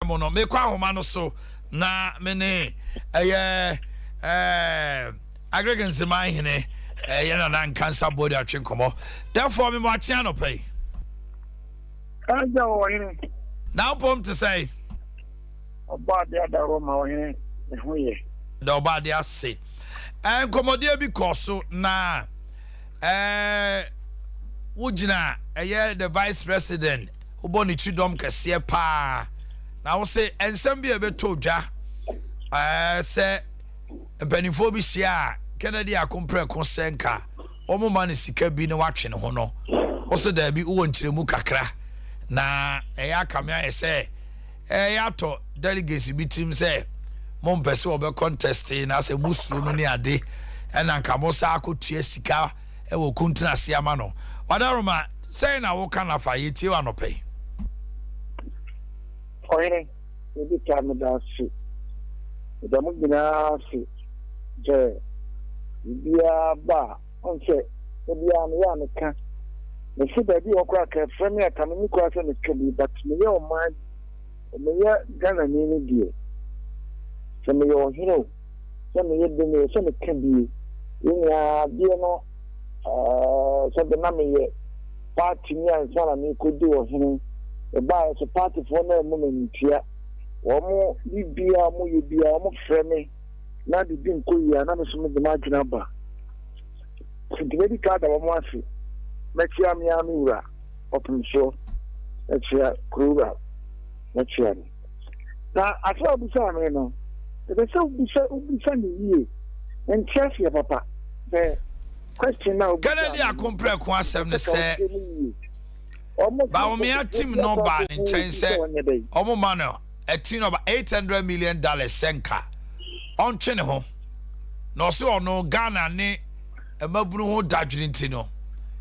mo no me kwa homa no so na me ne aggregate Omanhene yana na cancer body atwe komo therefore me mo atia no pay Anja Omanhene now pom to say oba de adaro ma Omanhene ehuye the oba de ase komodie bi koso na wujina the vice president uboni chidom kese pa na wo se ensem bi ebeto dwa se mpanifo bi hia Kennedy akompre konsenka omo man sika bi ne watwe ne ho no wo se da bi wo nkyiremu kakra na eya kamia ese to delegates bi team say mo mpese obe contest na se musuru no ne ade ena nka mo sa akotua sika e wo kuntena se ama no wadaroma say na wo kana fa yeti wa no pay Omanhene ebi time da si da mo gina si je bia ba onse bia me ya meka me si da bi okwa ka frame aka me kwa se me kabi but me ye o man me ye Ghana ni die se me yo hero se me ye de me se me kabi nya bia no so de na me ye party ni ansa na me ko do ohene e ba so party for na mo me ntia wo bibia mo ye bia mo frame na di din ko ya na me so me de ma dwena ba sinti ka da mo afi mechia mi amura open show mechia kruga mechia na afa busa me no de so busa ni ye en chefia papa the question now Kennedy akompre ko asem ne se ba o me team no ba ni chen se omo man no a team of $800 million senka on twene ho no so ono Ghana ne emabunu ho dadwene ntino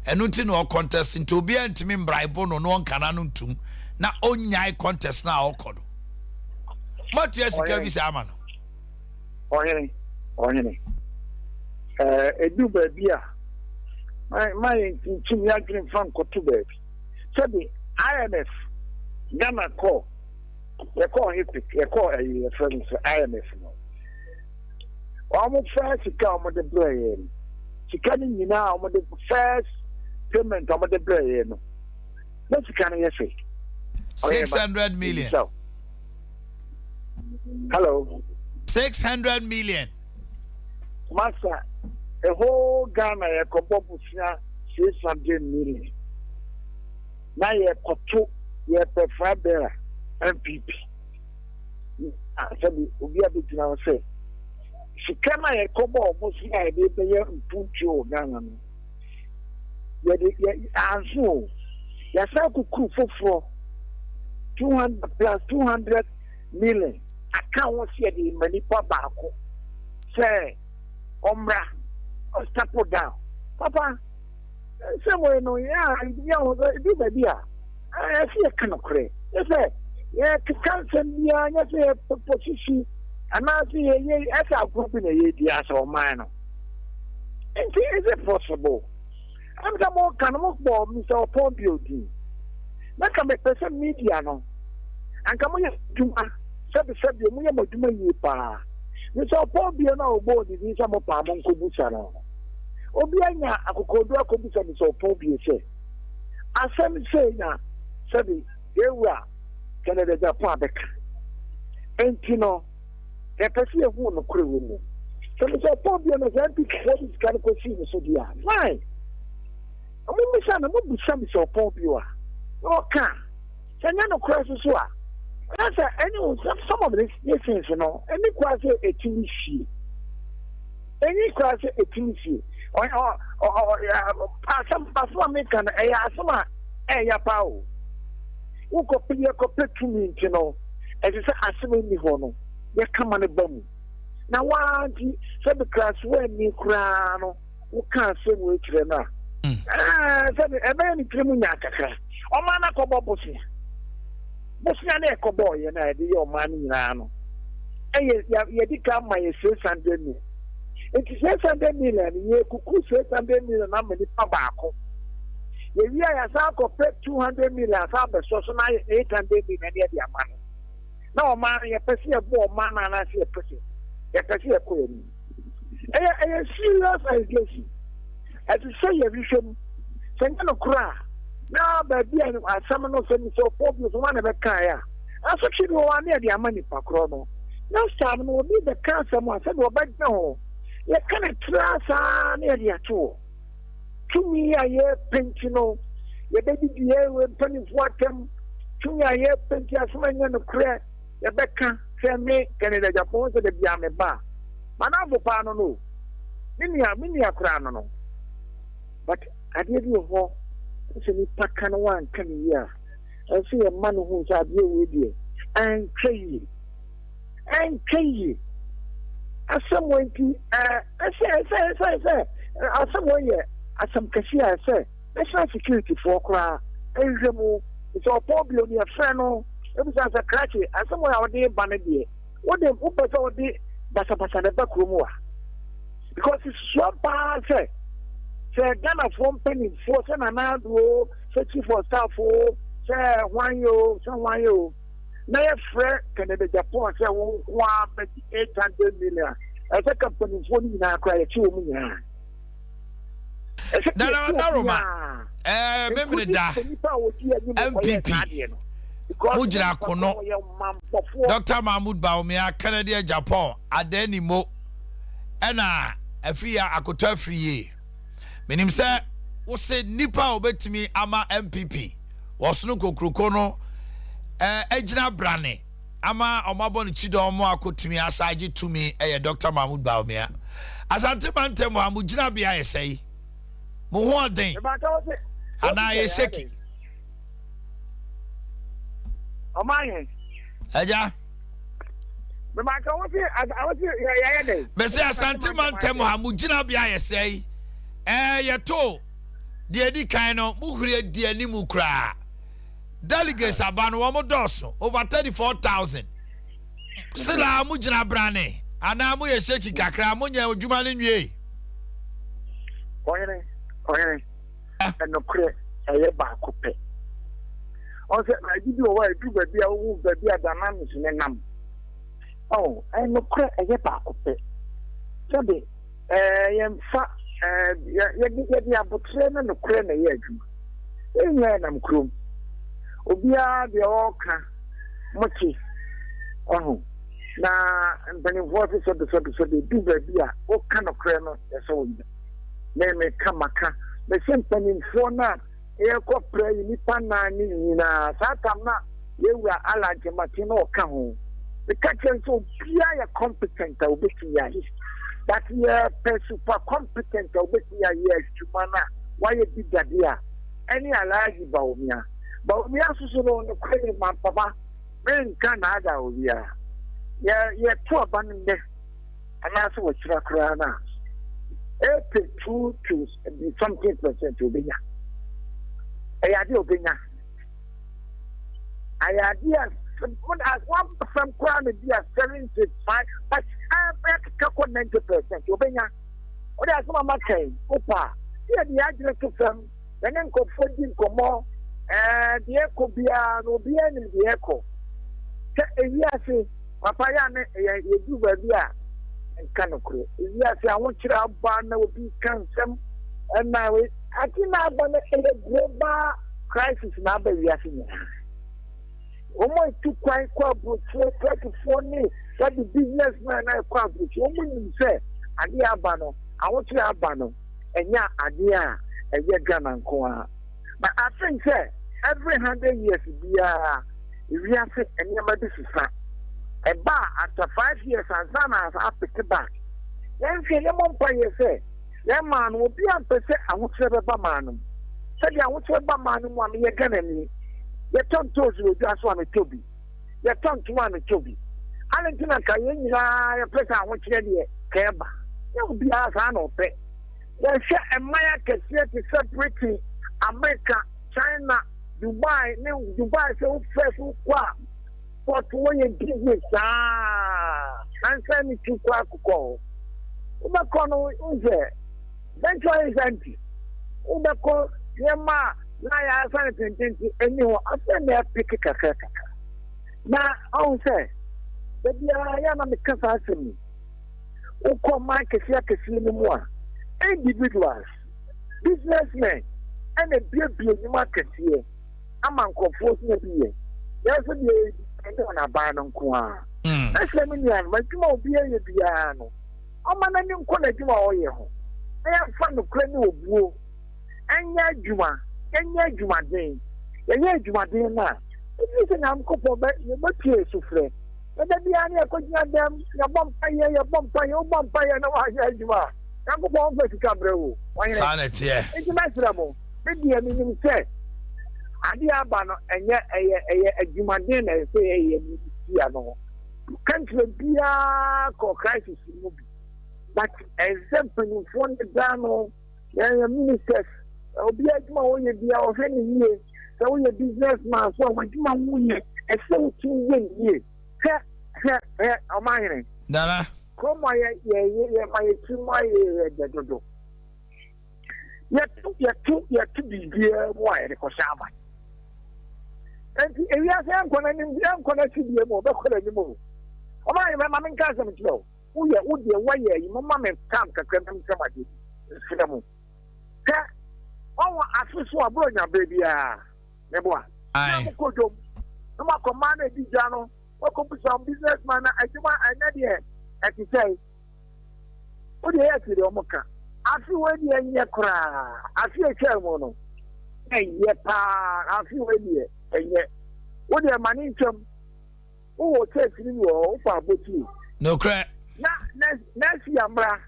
enu ntino o contest nti obi antimi mbraibo no no nkana no ntum na onyai contest na okodo Matia sika bi sa ama no Omanhene edu ba bia my ntim ya green fan ko to ba sabi IMF Ghana call you call a friend IMF no almost first come with the brain she can now with the first payment of the brain let's can you say 600 million hello 600 million master a whole Ghana a couple 600 million now you koto you prefer better MPP sabi obi abetina say she came a couple almost here they pay impuncho Ghana no ya anso ya sa kuku foforo 200 plus 200 million account here the money pa baako say omra or step down papa somewhere no ya do baby I see a kind of cray you say yeah cancel ya say position and I see as a group in a year so man and is it possible I'm the more kind of more Mr. Pompeo na ka me person media no anka mo ye duma sabi mo ye mo duma yi pa Mr. Pompeo na obo di ni sa mo pa mo nkobusa no obi anya akokodu akobusa Mr. Pompeo say asem say na sabi ewa Canada Japan beka entino e pesi e hu no kure wo so Mr. Pompeo na say pick what is kind of question so dia fine mo bisa na mo bisa Mr. Pompeo okay sanya no crisis so a that's any some of these things you know any crisis a tinisi any crisis a tinisi or some person American asoma ya pawo wo ko pe tumi you know as you say asema ni ho no ya kama ne bamu na wanti say the class when ni kura no wo kan se wo kire na say e be ni kire mu nya kakra o ma na ko bobosi bosia na e ko boy na e de yo ma ni nyina no ye di ka ma ye 600 million it is 600 million ye kuku 600 million na me ni pa baako ye wi ya sa ko pe 200 million sa be so na 800 million de amano na Oman ye pesi e bo Oman na se pesi e ko eni e serious allegation as you say you vision say no kura na ba bia ni asam no se ni so problem so na be kan ya aso chi no wa na de amani pa kro no na sam no bi be kan sam a se do ba gbe ho ye kan tra sa na de ato tumi ya ye pentino ye be di ye we pani fuatem tumi ya ye penti asama nya no kura ye be kan se me Canada Japan se de bia me ba mana bo pa no mini akura no but ade bi ho se ni paka no wan kan ya so ye man hu sa ade we die an kai asam ti asam ye asam kashi ase national security for kra enjemu so problem ye friend no e bi sa krachi asam ya ode ba ne die wo de wo pese wo de basa de ba kromo a because it's so bad say Ghana from penny for say na do say chief for staff say one yo na ye frɛ Canada Japan say 800 million as a company for ni na akra ye chi o mu nya na Roma memre da MPP Mujira kono Dr. Mahmoud Bawumia Canada Japan adeni mo ena afia akoto afriye menim se wo se nipa obetimi ama MPP wosono kokroko no ejina brane ama omabo ne chido mo akotimi asaje tumi Dr. Mahmoud Bawumia asante mantem ha mujina bia yesei mo ho oden ana yeseki Omanhene aja Bese asante mantem ha mujina bia yesei yeto de di kan no muhuri di animu kra delegates abano wo modoso over 34,000 sila mujina brane ana mu ye sheki kakra munya odwuma ne nwie oyere eno kre eye ba kope on se na gidi o wa edu baby a wo baby dynamics ne nam oh eno kre eye ba kope sabe yemfa ye abutre na no kre na ye adwuma enye nam krom obia de oka mochi na mbani voice so de du baby a o ka no kre no so wonja me kamaka me sempani fo na e ko pray ni pana ni na satam na ye wura alaje matino o ka ho the kitchen so bia ya competent a obeti ya that ye super competent a obeti ya ye jumana why be dadia any alaji Bawumia so no no kwani mampaba men kan ada obia ye to abanne ana so wachira kra na 82 to something percent obenya ayade obenya ayade what as 1% kra na dia 75 but I 90% obenya o dey asoma makai opa ye dey agire to fam enen ko fodi komo the echo bia no bia ni the echo te ewiase papa ya ne ye du ba bia enkanokro ewiase awon kira ba na obi kansem na we atina ba na global crisis na ba wiase ni omo tu kwai kwa bro 24 ni that the businessman na kwa bro omo ni se ade aba no awon kira aba no enya ade a eye Ghana nko a but I think say every 100 years we have to anybody sister after 5 years and sana I pick back then say you monpa you say that man will be am say I want to be man say I want to be man mo me Ghana ni you turn to you just want to be you turn to one to be alentina ka ye nyina you place I want to dey keba you be as an ope then say a maya can separate America China Dubai so first kwa but when you business and send it to kwa kuko ubakono unze venture is empty ubako yema na ya asana tententi anyway after me pick kaka na ɔn sɛ baabi a yɛ na meka saa asɛm yi wokɔ man kɛseɛ no mu a individuals businessmen ɛna biabia nnwuma kɛseɛ ama nkurɔfoɔ so na bi yɛ yɛsɛ deɛ ɛde wɔn aban no nko a ɛsɛ me nua no madwuma obi ayɛ biara no ɔma n'ani nkɔ n'adwuma a ɔyɛ ho ɛyɛ mfa nokorɛ ne obuo ɛnyɛ adwuma ɛnyɛ adwumaden yɛyɛ adwumaden no a ebi sɛ nyankopɔn yɛbɛpie sufrɛ ɛda biara ne yɛkɔgyina dɛm yɛbɔ mpayɛ na wɔanyɛ adwuma a nyankopɔn ɔmfa sika brɛ wo saa na teɛ nti mɛsrɛ mo medeɛ menim sɛ adeɛ aba no ɛyɛ adwumaden na ɛsɛ yɛyɛ mesia no country biara kɔ crisis mu bi but ɛsɛ mpanimfoɔ no da no yɛyɛ ministers obi adwuma wɔyɛ bia ɔhwɛ ne yie sɛ woyɛ business man so a wadwuma woyɛ ɛsɛ wotumi yɛ yie hwɛ ɔmahene dana kurom a yɛma yɛtim ayɛ yɛ dodo yɛto biribiara mu a yɛde kɔhyɛ aba nti ewiase ɛnkɔ n'akyi bie mu ɔbɛkɔ n'anim o ɔmahene mɛma menka asɛm kyerɛ wo wodeɛ woayɛ yi moma me tam kakra nam nsɛm ade nsrɛ mu hwɛ ɔwɔ afe so a borɔ nya berɛ biara ne boa na mokɔ dwom na moakɔma no adi gya no wakɔbusa businessman na adwuma ɛnɛ deɛ ɛte sɛ wodeɛ yɛ ati deɛ ɔmo ka afe wei deɛ nyɛ koraa afe atwa mu no ɛnyɛ paa afe wei deɛ ɛnyɛ wodeɛ ma ne ntwam wowɔ kyɛsiri wɔ wofa abɔtie nokorɛ na asi amra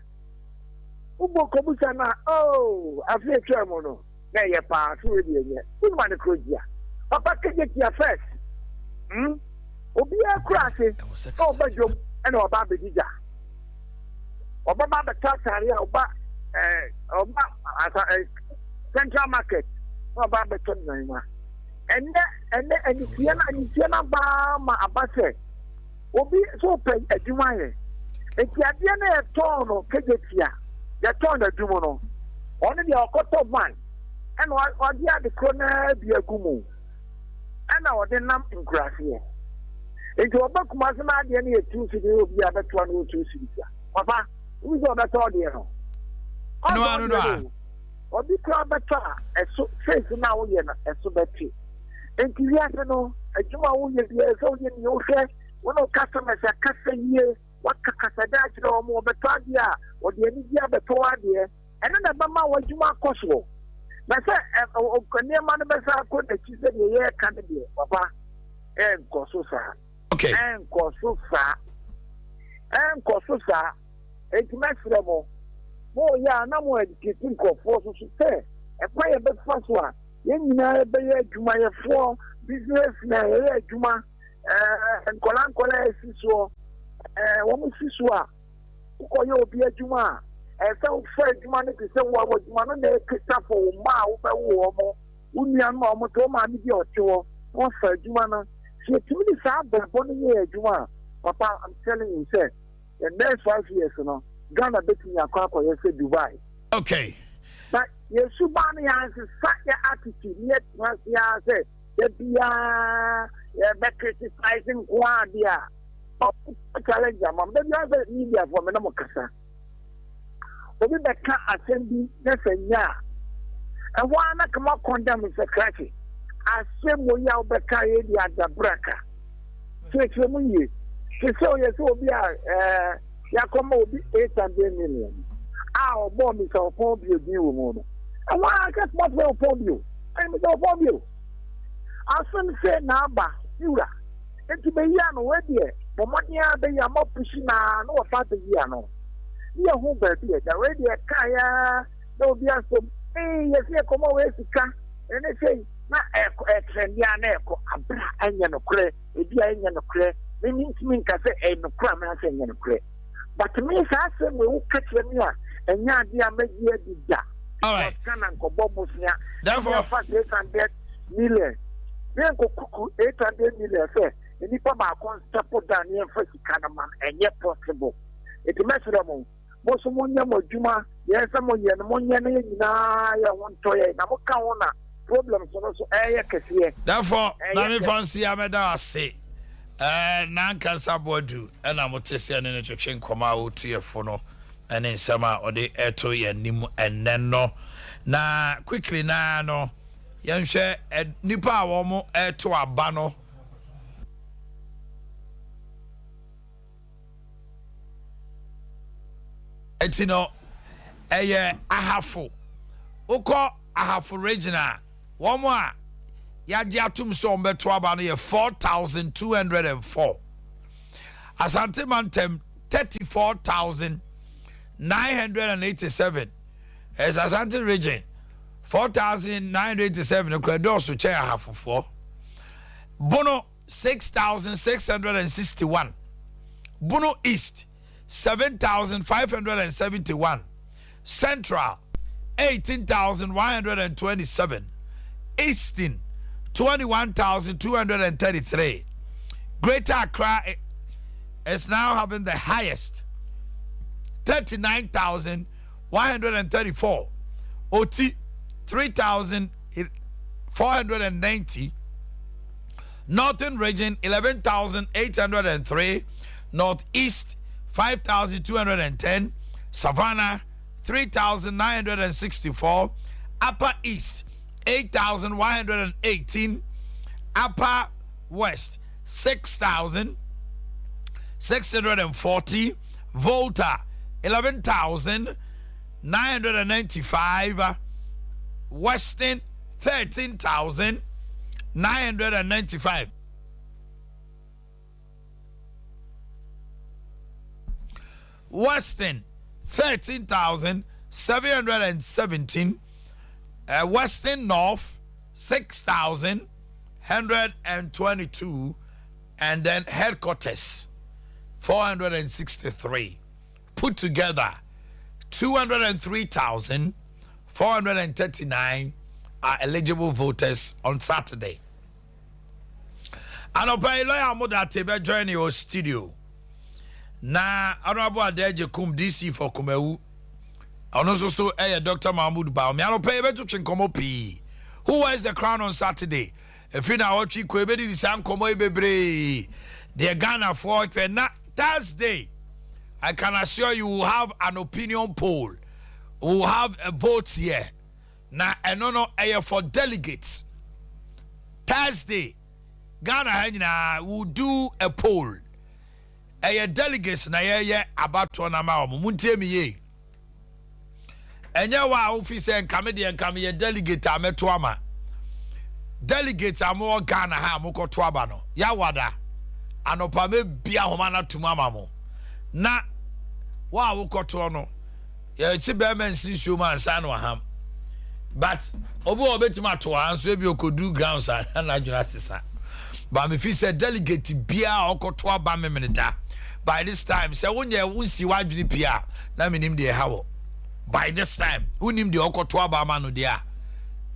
wobɔ kɔbusa no a afe atwa mu no na ɛyɛ paa afe wei deɛ nyɛ wonuma ne kuro gyia papa kagye tia first obiara kura ase na ɔba dwom ɛna ɔba abɛdigya ɔbɛba abɛtɔ atare a ɔba central market na ɔba abɛtɔ nnwanwa ɛnɛ anisia no abaa ma aba sɛ obi so pɛ adwuma yɛ enti adeɛ no yɛtɔn no kagye tia yɛtɔn no adwuma no ɔno deɛ ɔkɔtɔ van ɛna ɔde ade koro no bi agu mu ɛna ɔde nam nkuraseɛ nti ọba kumasi na adịẹ na etu siri obi abẹtọ na otu siri bia papa wúzi ọbẹtọ ọdịẹ no ọbi kura ọbẹtọ a ẹso fèsì na awọyẹ na ẹso bẹtì nti wiase no adwuma awọyẹ bia ẹsẹ ọyẹ ni ọhwẹ wọn na customers akasa yie waka kasada akyerɛ wɔn ọbẹtọ adịẹ a ọdị ẹni bi abẹtọ adịẹ ɛno na ɛbɛma wɔn adwuma akɔ so na sɛ nneɛma no bɛsa akɔ n'akyi sɛ deɛ yɛ ɛka no deɛ papa ɛnkɔ so saa. Okay. Ɛnkɔ so saa enti mɛsrɛ mo yɛ a na mo adikiti nkurɔfoɔ so sɛ ɛkwa yɛbɛfa so a yɛn nyinaa bɛyɛ adwumayɛfoɔ business na yɛyɛ adwuma nkɔla asi soɔ wɔn si so a wokɔyɛ obi adwuma a ɛsɛ wofa adwuma no te sɛ wo adwuma no na ɛkita fo wo mma a wobɛwo wɔn wo nua no a wɔn to maame bi a ɔte hɔ na wɔfa adwuma no yɛtumi de saa abɛbɔ no yɛ adwuma a papa I'm telling you sɛ the next 5 years no Ghana bɛtumi akɔ akɔyɛ sɛ Dubai. Okay. But yɛsu ba no yɛansesa yɛ attitude yɛtena se a sɛ yɛbiaa yɛbɛcriticize nko adeɛ a challenge ama m bɛbi a sɛ mediafoɔ me na mo kasa obi bɛka asɛm bi na sɛ nyɛ a ɛhɔ a na kama condemn sɛ krake asɛm wɔ yi a wobɛka yɛ de adabraka kyerɛkyerɛ mu yie te sɛ ɔyɛ sɛ obi a yɛakɔma obi 800 million a ɔbɔɔ me sɛ ɔpɔn bio din wɔ mu no ɛhɔ a ka smart sɛ ɔpɔn bio ɛne me sɛ ɔpɔn bio asɛm sɛ naaba wura enti bɛyi a no wɔdeɛ bɔmmɔden a bɛyi a mɔpuhyi na wɔfa bɛyi a no ne yɛ ho baabi ɛda wɔdeɛ kaeɛ na obi asɛm yɛsɛ yɛkɔma wɔ asika ɛne sɛ na ɛtrɛndia na ɛkɔ abra ɛnyɛ nokorɛ ebi a ɛnyɛ nokorɛ me ntumi nka sɛ ɛyɛ nokorɛ a mena sɛ ɛnyɛ nokorɛ but me saa asɛm wɔ wo ka kyerɛ me a ɛnyɛ adeɛ a mɛgye adi da ɔka na nkɔbɔ bosea therefore 800 million ne nkɔkuku 800 million sɛ nnipa baako nsapo da ne yɛmfa sika no ma ɛnyɛ possible ɛti mɛserɛ mo so monyɛ mo adwuma yɛn sɛ moyɛ no monyɛ no yɛ nyinaa yɛ ho ntɔyɛ na moka ho na problems no so ɛyɛ kɛseɛ therefore na me fancy ameda ase na kansa bodu na motese ne twetwe nkoma wo tiefo no ene nsema ode eto yanim enen no na quickly na no yenhwe nipa a wo mo eto aba no etino eye ahafo uko ahafo regional wo mo a yaji atum so mbeto aba no ye 4204 Asante Mantem 34,987 as Asante region 4,987 okredo so che ahafo Bono 6,661 Bono East 7,571 Central 18,127 Eastern 21,233 Greater Accra is now having the highest 39,134 OT 3,490 Northern region 11,803 Northeast 5,210 Savannah 3,964 Upper East 8,118 Upper West 6,640 Volta 11,995 Western 13,995 Western 13,717 Western North 6,122 and then headquarters 463 put together 203,439 are eligible voters on Saturday. And Opa lawyer Modate be join your studio. Na Honorable Adea Akye Abia DC for Kumewu. And also Dr. Mahmoud Bao. Me Opa be to chenkomo pi. Who wears the crown on Saturday? If you now watch Kwebe di sam komo bebre. The Ghana for na Thursday. I can assure you will have an opinion poll. We will have a vote here. Na enono for delegates. Thursday, Ghana will do a poll. Delegates na about to nama muntie mi ye. Enya wa officer and comedian come ye delegate ameto ama. Delegates amo Ghana ha mo koto aba no. Ya wada. Anopa me bia homa na tumama mo. Na wa wo koto no. Ye ti be men sinsuo man san no ham. But obi obetima to anso ebi okodu grounds na adwuna sisa. But me fi say delegate bia okoto aba me meneda. By this time say wonye wonsi wadwini pia na menim de hawo. By this time unim de okoto aba ma no dia.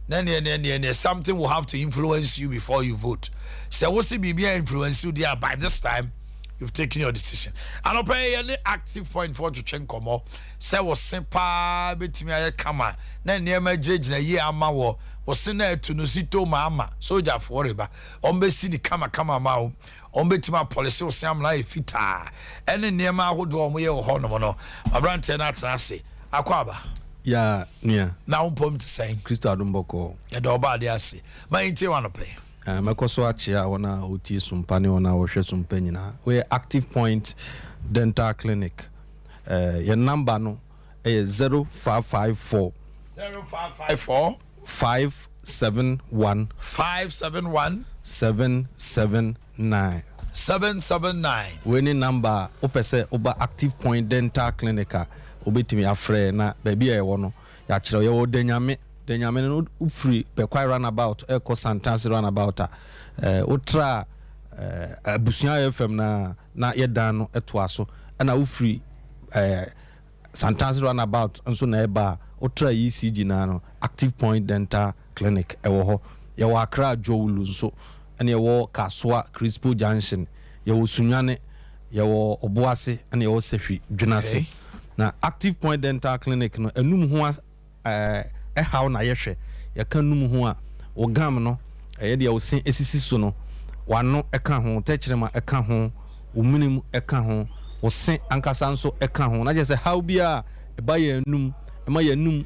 Then something will have to influence you before you vote. So what's the BBI influence you there? By this time, you've taken your decision. And I'll pay any active point for to change come up. Say was simple betimi aye kama. Na niema judge na ye ama wo. Was na to no sito mama. Soldier forever. Ombesi ni kama ma o. Ombetima policy was am na fita. Any niema hodo omo ye ho no no. Abrante na say. Akwaba. Ya nia na umpom to say Kristo adumboko ya do ba de ase ma nti wa no pe makoso achia wona oti Sompa ne wona wo hwe Sompa nyina we Active Point Dental Clinic your number no 0554 571 779 we number opese oba Active Point Dental Clinic obetimi afre na baby e wo no ya kire ye wo denyame no ufri be kwai runabout e ko Santansi runabout utra abusuan FM na ye dan no eto aso na ufri Santansi runabout nso na eba utra ECG na no Active Point Dental Clinic e wo ho ye wo Accra Jowulu nso ene ye wo Kaswa Crispo Junction ye wo Sunwane ye wo Oboase ene ye wo Sehwi Dwunase na Active Point Dental Clinic no enum ho haw na yehwe ye kan num ho a wo gam no ye de wo sin esisi so no wano eka ho techrema eka ho omunim eka ho ose ankasa nso eka ho na je say how bia eba ya num ema ya num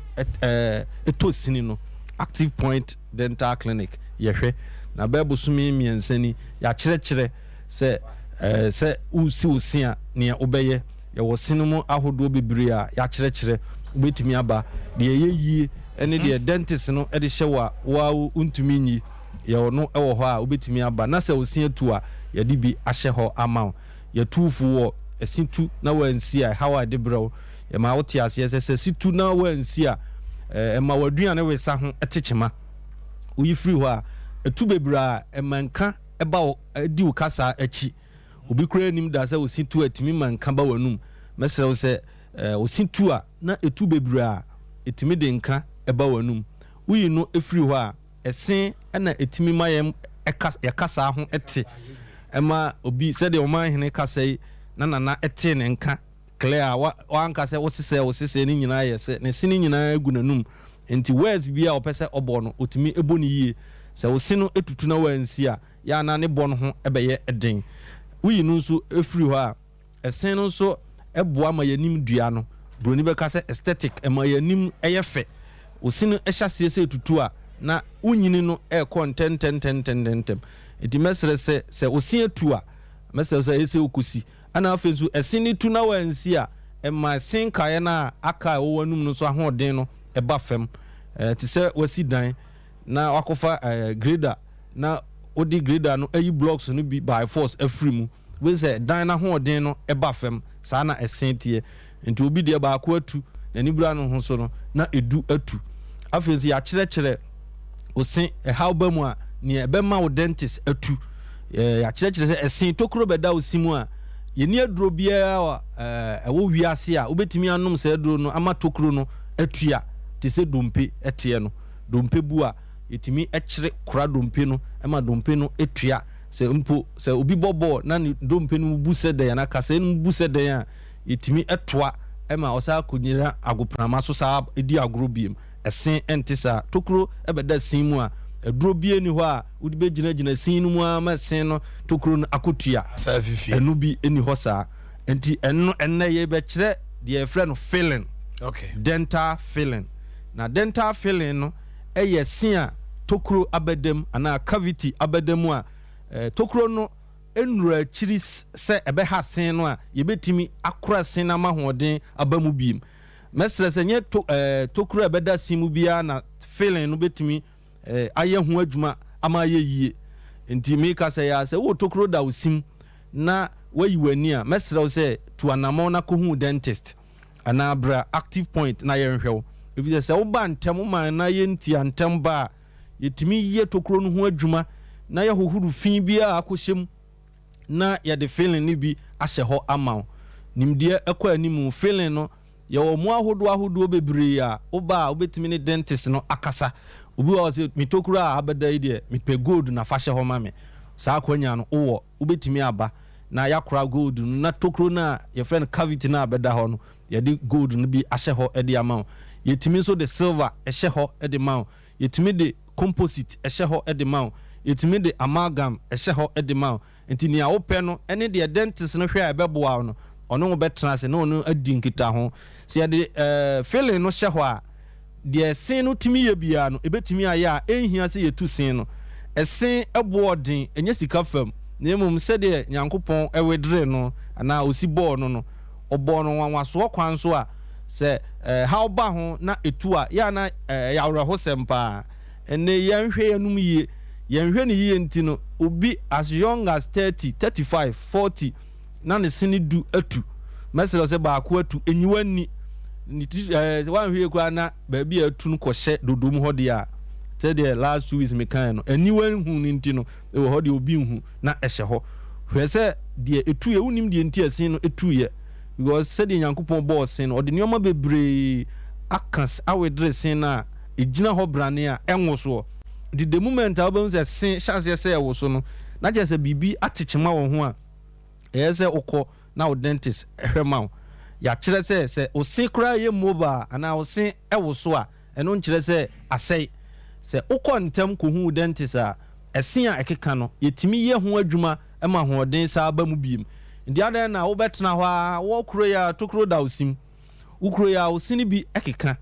etosini no active point dental clinic yehwe na bebu sumi miensani ya kyerɛkyerɛ sɛ usi a ne obeye ya wosinimu ahodo bebre a ya kyerɛkyerɛ ubetimi aba de yeyie ene de dentist no de hyewa wa untumi nyi ya no ewo ho a ubetimi aba na sɛ osia tu a ya de bi ahye ho ama ya tufu wo esintu na wansi a how ade brew ya ma wote ase sɛ situ na wansi a ma waduane wesa ho etechema uyi free ho a etu bebra emanka eba di ukasa achi obi kura nim da sɛ ositu atimi manka ba wanum mesrɛ sɛ ositu a na etu bebra etimi de nka eba wanum uyi no efiri ho a esen na etimi mayem yakasa ho ete ema obi sɛ de Omanhene kasa yi na ete ne nka clear wa anka sɛ wosese ni nyina yɛ sɛ ne sini nyina egu nanum enti words bia opese obo no otimi ebo ni yie sɛ osino etutu na wansi a ya na ne bɔ no ho ebeye eden uyi no nso efiri ho a esen no nso eboa ma yanim dua no broni bɛka sɛ aesthetic ema yanim eyefe osino ehya sese etutu a na unyini no kontententem eti mesre sɛ osia tu a mesre sɛ ese okusi ana afensu esini tu na wansi a ema sen kae na aka wo wanum no so ahoden no eba fam ti sɛ wasi dan na wakofa grader na odi grader no ayi blocks no bi by force afri mu we say dan na ahoden no eba fam saa na esen tie nti obi de ba ko atu na ni bra no ho so no na edu atu afensu ya kyerɛkyerɛ osen how ba mu a ne ebema wo dentist atu ya kyerɛkyerɛ sɛ esen tokuro bɛda osimu a yeni aduro bia ɛwo wiase a obetimi anom sɛ aduro no ama tokuro no atua te sɛ dompe ɛteɛ no dompe bu a yetimi ɛkyere kora dompe no ɛma dompe no atua sɛ mpo sɛ obi bɔbɔ na dompe no bu sɛ dan na kasa no bu sɛ dan a yetimi ɛtoa ɛma ɔsa akonyira agoprama so saa edi agoro biem ɛsen ɛntesa tokuro ɛbɛda sin mu a aduro bie ni hɔ a wodi be gyina sin no mu a ma sen no tokuro no akotua saa fifi enu bi eni hɔ saa enti enne ye be kyerɛ de efrɛ no filling okay dental filling na dental filling no ɛyɛ sin a tokuro abedem ana cavity abedem a tokuro no enura kyiri sɛ ebe ha sen no a yebetimi akora sen na mahoden abamu biem mesrɛ sɛ nye tokuro ebeda sin mu bia na filling no betimi ayɛ ho adwuma ama ayɛ yie enti me ka sɛ ya sɛ wo tokuro da osim na wayi wani a mesrɛ sɛ to anamɔ na ko hu dentist ana bra active point na yɛ nhwɛw ebi sɛ wo ba ntem man na yɛ nti antem ba yetimi yie tokuro no ho adwuma na yɛ hohuru fin bia akohyem na yɛ de feeling ni bi ahyɛ hɔ ama nimdeɛ ɛkɔ animu feeling no yɛ wɔ mu ahodo bebree a wo ba obetimi ne dentist no akasa obi wa se mitokura abeda ide mipe gold na fashe ho mame saa kwanya no wo ubetimi aba na yakora gold na tokuro na your friend cavity na abeda ho no ye di gold no bi ahye ho e di ama yetimi so the silver ehye ho e di ma yetimi de composite ehye ho e di ma yetimi de amalgam ehye ho e di ma enti ni a wo pɛ no ene de dentist no hwe a beboa no ono wo betena se no no adi nkita ho se ye de filling no hye ho a de sen no timi ye bia no ebetimi aye a enhia se yetu sen no esen eboodin enye sika fam na emum se de nyankopon ewedre no ana osi ball no obo no wanwaso kwan so a se how ba ho na etu a ya na yawre ho sempa ene yenhwe yanum yie yenhwe ne yie nti no obi as young as 30 35 40 na ne sini du atu meselo se ba ko atu enyiwani one hwe kwa na ba bi atu no kohye dodom ho de a te de last 2 weeks me kan no aniwan hu nti no e wo ho de obi hu na ehye ho hwe se de etu ye unim de nti asin no etu ye because said de yankopon boss no de nioma bebre akas awedresin na ejina ho brane a enwo so the moment album say sin chance say e wo so no na je say bibi atechema wo ho a e say ukọ na o dentist ehwema ya kire say o sin kra ye mobile ana o sin e wo so a eno nkire say asai say ukọ ntem ko hu dentist a ɛsen a ɛkeka no yɛtumi yɛ ho adwuma ma hoɔden saa ba mu biem ndi adan na wobɛtena hɔ a wɔkuro ya tokuro da osim wokuro ya osini bi ɛkeka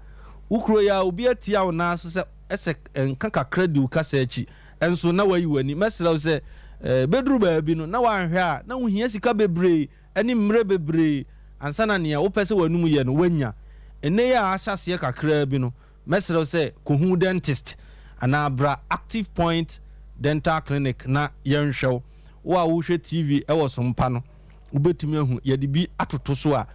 wokuro ya obi atia wo na so sɛ ɛsɛ nka kakra di wo kasa akyi ɛnso na wayi wani mɛsrɛ wo sɛ beduru baabi no na wanhwɛ a na wohia sika bebree ɛne mmerɛ bebree ansa na nea wopɛ sɛ wanum yɛ no wanya ɛnɛ yɛ a ahyɛseɛ kakra bi no mɛsrɛ wo sɛ kohu dentist anaa bra active point dental clinic na yɛnhwɛ wo a wohwɛ tv ɛwɔ Sompa no wobɛtumi ahu yɛde bi atoto so a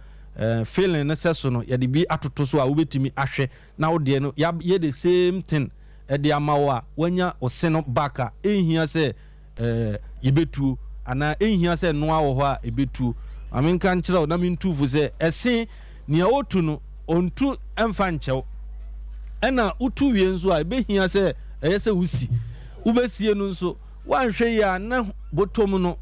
feeling no sɛ so no yɛde bi atoto so a wobɛtumi ahwɛ na wodeɛ no yɛ the same thing ɛde ama wo a wanya ose no back a ɛnhia sɛ yɛbɛtuo anaa ɛnhia sɛ noa wɔ hɔ a ɛbɛtuo amenka nkyerɛ wo na mentufo sɛ ɛse nea wotu no ɔntu ɛmfa nkyɛw ɛna wotu wie nso a ɛbɛhia sɛ ɛyɛ sɛ wosi wobɛsie no nso wanhwɛ yi a na bɔtɔm no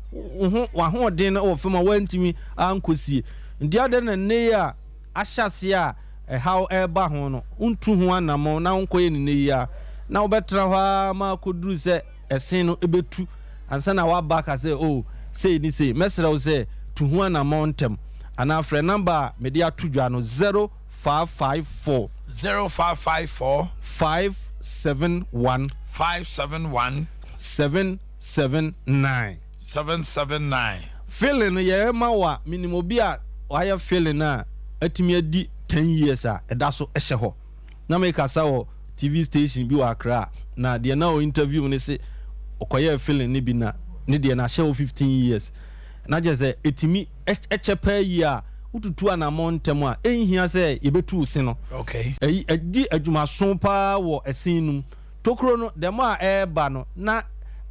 wahoɔden no wɔ fam a wantumi ankɔsie nti adɛ na nne yi a ahyɛseɛ a ɛhaw ɛreba ho no wontu ho anammɔ na wonkɔyɛ ne nne yi a na wobɛtena hɔ a ma akɔduru sɛ ɛsen no ɛbɛtu ansa na waba ka sɛ o sei ni sei mɛsrɛ wo sɛ tu ho anammɔ ntɛm anaa frɛ number a mede ato dwa no 0554 571 779 feeling no yɛma wa minimum obi a wayɛ feeling a atumi adi 10 years a ɛda so ɛhyɛ hɔ na mekasa wɔ TV station bi wɔ Accra na deɛ na o interview ne se ɔkɔyɛ feeling ne bi na ne deɛ na hyɛ 15 years na gye sɛ etimi ɛkyɛ paa yi a ututu anamɔ ntɛm a ɛnhia sɛ yɛbɛtu se no okay ɛdi adwumaso paa wɔ ɛsen num tokuro no dɛm a ɛɛba no na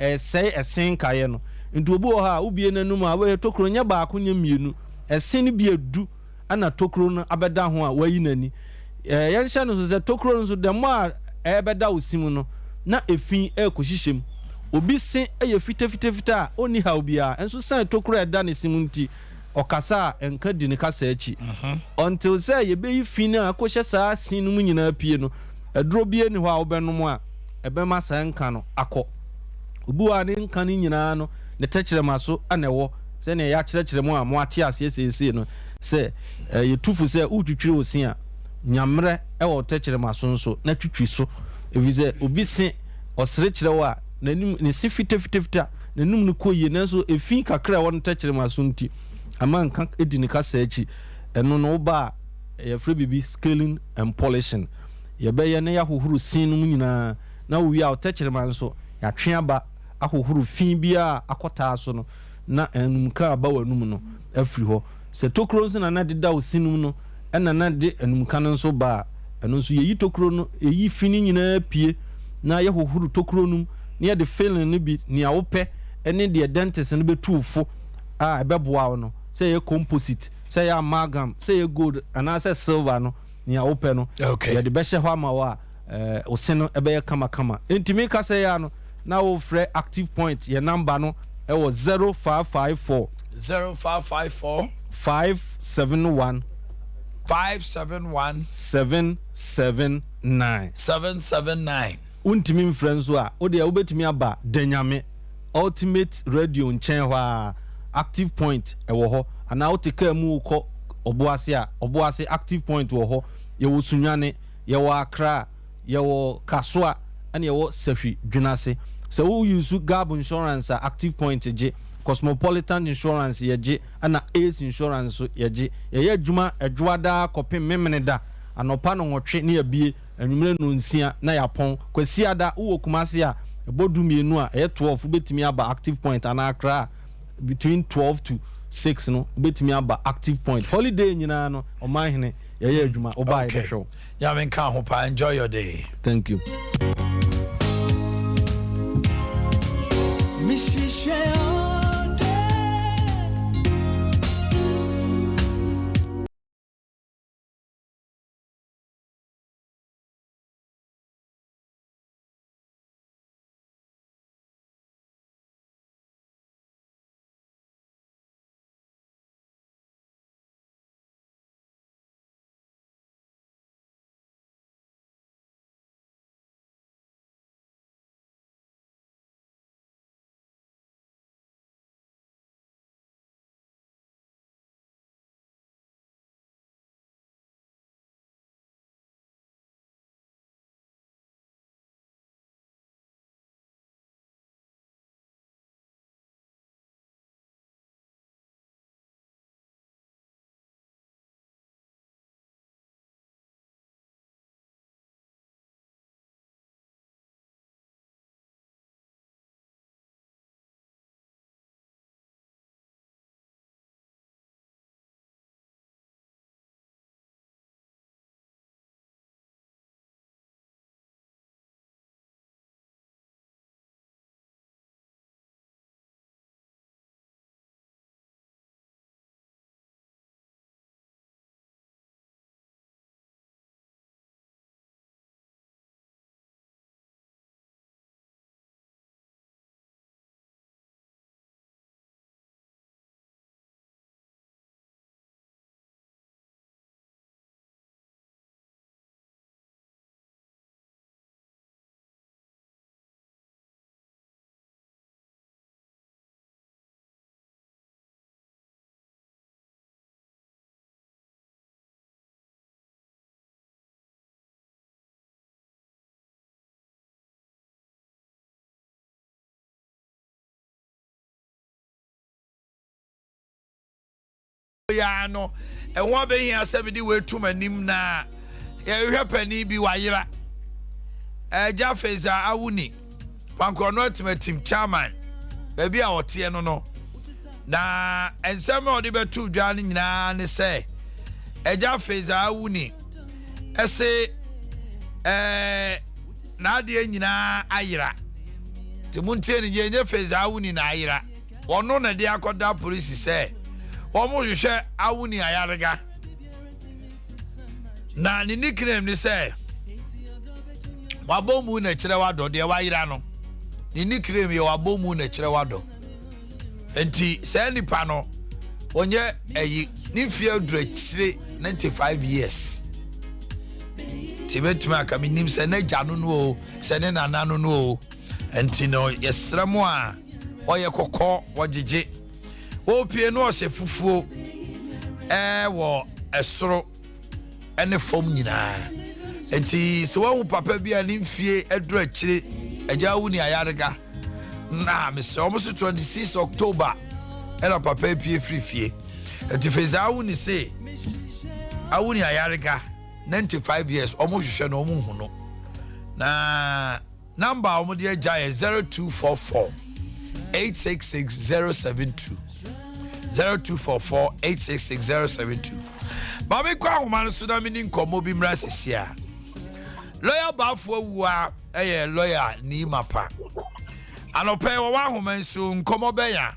ɛsɛe ɛsen kaeɛ no nti obi wɔ ha a wobie n'anum a wɔyɛ tokuro nyɛ baako nyɛ mmienu ɛsen no bi edu ana tokuro no abɛda ho a wayi n'ani yɛnhyɛ no so sɛ tokuro no so dɛm a ɛbɛda osim no na efin ɛkɔhyehyɛ mu obi se ɛyɛ fitafitafita a onni ha obia enso san tokuro ɛda ne sim nti ɔkasa a enka di ne kasa akyi until sɛ yɛbɛyi fin a akɔhyɛ saa sin no mu nyinaa pie no aduro bie ni hɔ a wobɛnom a ɛbɛma saa nka no akɔ obi wa ne nka no nyinaa no ne tɛkyerɛma so anɛwɔ sɛ ne ya kyerɛkyerɛ mu a mo ate aseɛ sɛsɛ no sɛ yɛtufo sɛ wotwitwiri wo sin a nyamrɛ ɛwɔ tɛkyerɛma so nso na twitwi so ebi sɛ obi se ɔsere kyerɛ wo a nanim ne si fitafitafita nanum no kɔyie nanso efin kakra wɔ no tɛkyerɛma so nti ama nka edi ne kasa akyi ɛno no ba yɛfrɛ bibi scaling and polishing yɛbɛyɛ ne yɛahohoro sin no mu nyinaa na wo wi a tɛkyerɛma nso yɛatwe aba ahohoro fin bia akɔtaa so no na enumka aba wanum no afiri hɔ sɛ tokuro nso na deda wo sinum no ɛna na de enumka no nso ba ɛno nso yɛyi tokuro no ɛyi fin nyinaa pie na yɛhohoro tokuro no ne yɛde feeling no bi nea wopɛ ɛne deɛ dentist no bɛtu fo a ɛbɛboa wo no sɛ yɛ composite sɛ yɛ amalgam sɛ yɛ gold anaasɛ silver no nea wopɛ no yɛde bɛhyɛ hɔ ama wo a wo se no ɛbɛyɛ kamakama ntimi ka sɛ yɛ no na wo frɛ active point yɛ number no ɛwɔ 0554 571 779 untimi mfrɛ nso a wo de wobɛtumi aba danyame ultimate radio nkyɛn hɔ a active point ɛwɔ hɔ ana wote kaa mu kɔ ɔboase active point wɔ hɔ yɛwɔ sunwane yɛwɔ Accra yɛwɔ Kasoa ɛne yɛwɔ Sahwi Dwunase sɛ wo use Gab insurance a active point gye Cosmopolitan insurance yɛgye ana Ace insurance so yɛgye yɛyɛ adwuma adwoada kɔpem memene da anɔpa no nwɔtwe ne yɛbie anwumere no nsia na yɛapɔn kwasiada wo Kumase a ɛbɔdu mienu a ɛyɛ 12 betimi aba active point ana Accra between 12 to 6 no betimi aba active point holiday nyina no Omanhene yɛyɛ adwuma oba yɛ hwɛ ya men ka ho pa enjoy your day thank you ya no e ho be hia se me di we tum anim na ye hwe pani bi wayera eja feza awuni pankro no team chairman baby a wote no na ensem odi betu dwa ne nyina ne se eja feza awuni ese na ade nyina ayira timuntie ne je feza awuni na ayira wono na de akoda police se omo hwehwe awuni ayarega na ni nickname ni say wabomu na kire wado de wayira no ni nickname ye wabomu na kire wado enti say nipa no onye eyi ni fie dura kire 95 years tibetuma ka minim se na gya no no se ne nana no no enti no yesramo a oye kokọ wogege opie no ose fufuo wo esoro ene fom nyina enti so wo papa bia ni mfie edura kire agya wuni ayarega na me so almost 26 October era papa pie free fie enti feza wuni se awuni ayarega 95 years almost hwehwe no mu hu no na number omode agya 0244 866072 0244-866-072. Mami kwa humano suna mini nkomo bi mrasisi a. Lawyer bafo wuwa lawyer ni mapa. Anope wa human so nkomo beya.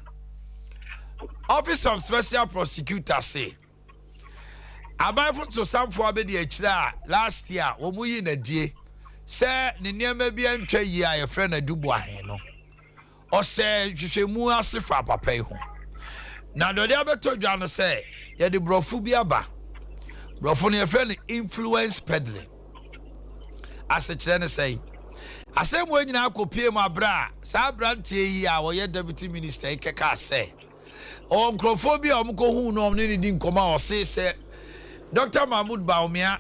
Office of Special Prosecutor say. Abayfo to samfo abedi akira last year wo muyi na die. Se ne niam bia ntwa yi a ye friend adubu ahen no. O se hwehwemu asefa papa yi ho. Na do dia beto dwa no say ye de brofu bi aba brofu no ye friend influence peddling ase kire ne say asem wo nyina akopie mu abra sa brante yi a wo ye deputy minister ikeka say o nkrofo bi a omko no omne di nkoma o say Dr. Mahmoud Baumia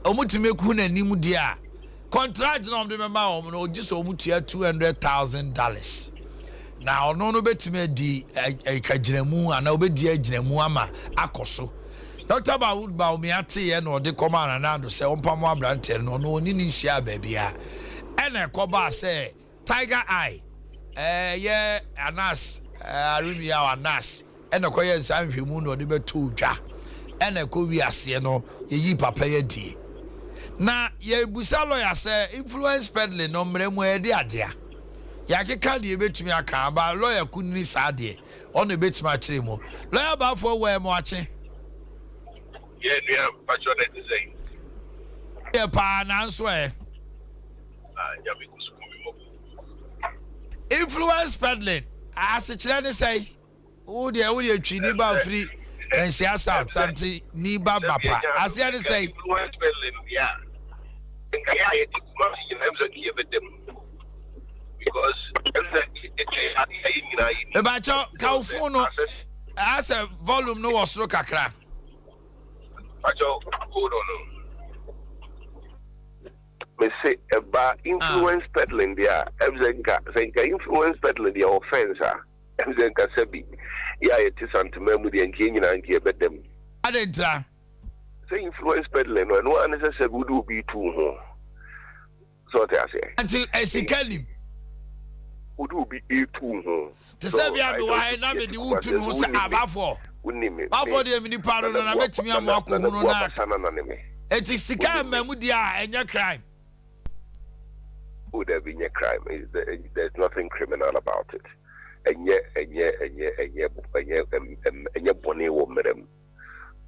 omutimeku na nimu dia contract no omde memba om no ogiso omutua $200,000 na ono no betime di ekagiremu ana obedi agiremu ama akoso Dr. Baumia te ye no de koma na do se ompamo abrante no no oni ni hia babia ene koba se Tiger Eye ye Anas Arumia Anas ene koye sanhwemu no de beto dwa ene ko wiase no yi papa ye die na ye busa lawyer say influence peddling no mremu e de adea ya keka de betumi aka ba lawyer kunni saade ono betumi akire mu lawyer ba for we mo ache ye nua pacho na design ye pa na nso ya me kusuku mi mo influence peddling asekire ne say wo de twini ba free and she has out something ni ba papa asia ne say influence peddling ya nka ya ye ti kuma si na mzo ki ye bedem because Ebacho kaufuno as a volume no was kakra. Pacho hold on. Me say about influence peddling there. Emzenka influence peddling the offense. Emzenka sebi. Ya it is antimemu the enking and give them. Adentra. Say influence peddling no one is a good be too. So they say. Until esikali. Would be A2. To say we have why na me di wutu no say abafo. Bafo de mi ni paro na betimi am akohunu na. Eti sika mamu dia enya crime. Would there be a crime? There's nothing criminal about it. And yet bonny woman.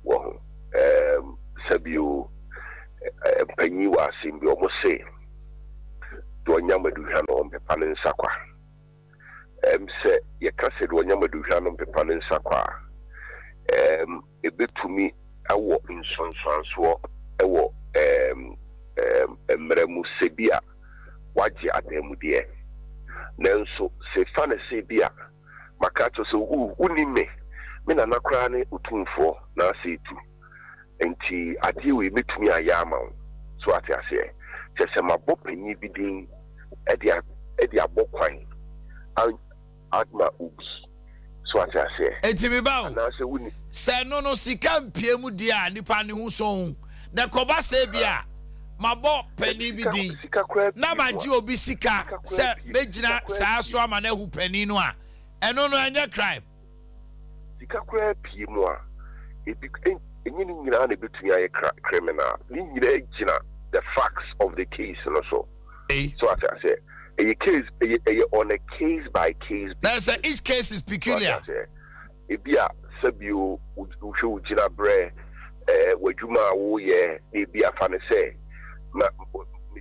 Well, Sabu Penny was in the almost say. Do a yamadu hano on Pepan and Sakwa. Say, ye casted one yamadu hano on Pepan and Sakwa. A bit to me, I walk in Son Francois, I walk, Mremu Sebia, Waji Ademudia. Nanso, se fan Sebia, Makato so, Unime, Minana Crane, Utumfo, Nasi too. And tea, I deal with me to me a yaman. So I say. Just my book and ye bidding Adea Boakye Adma Oops. So what I say. Etimi ba And I say we se no sika mpie mu dia nipa ne hu so na koba se bia mabo pani bi di na maji obi sika se mejina saa so ama na hu pani no a eno no anya crime sika kra pie mu a ebi enyi ni nyina na betumi aye criminal ni nyina gina the facts of the case no so what I say a case on a case by case that's each case is peculiar ebia sabio wo gina bre wadwuma wo ye ebia fa ne say na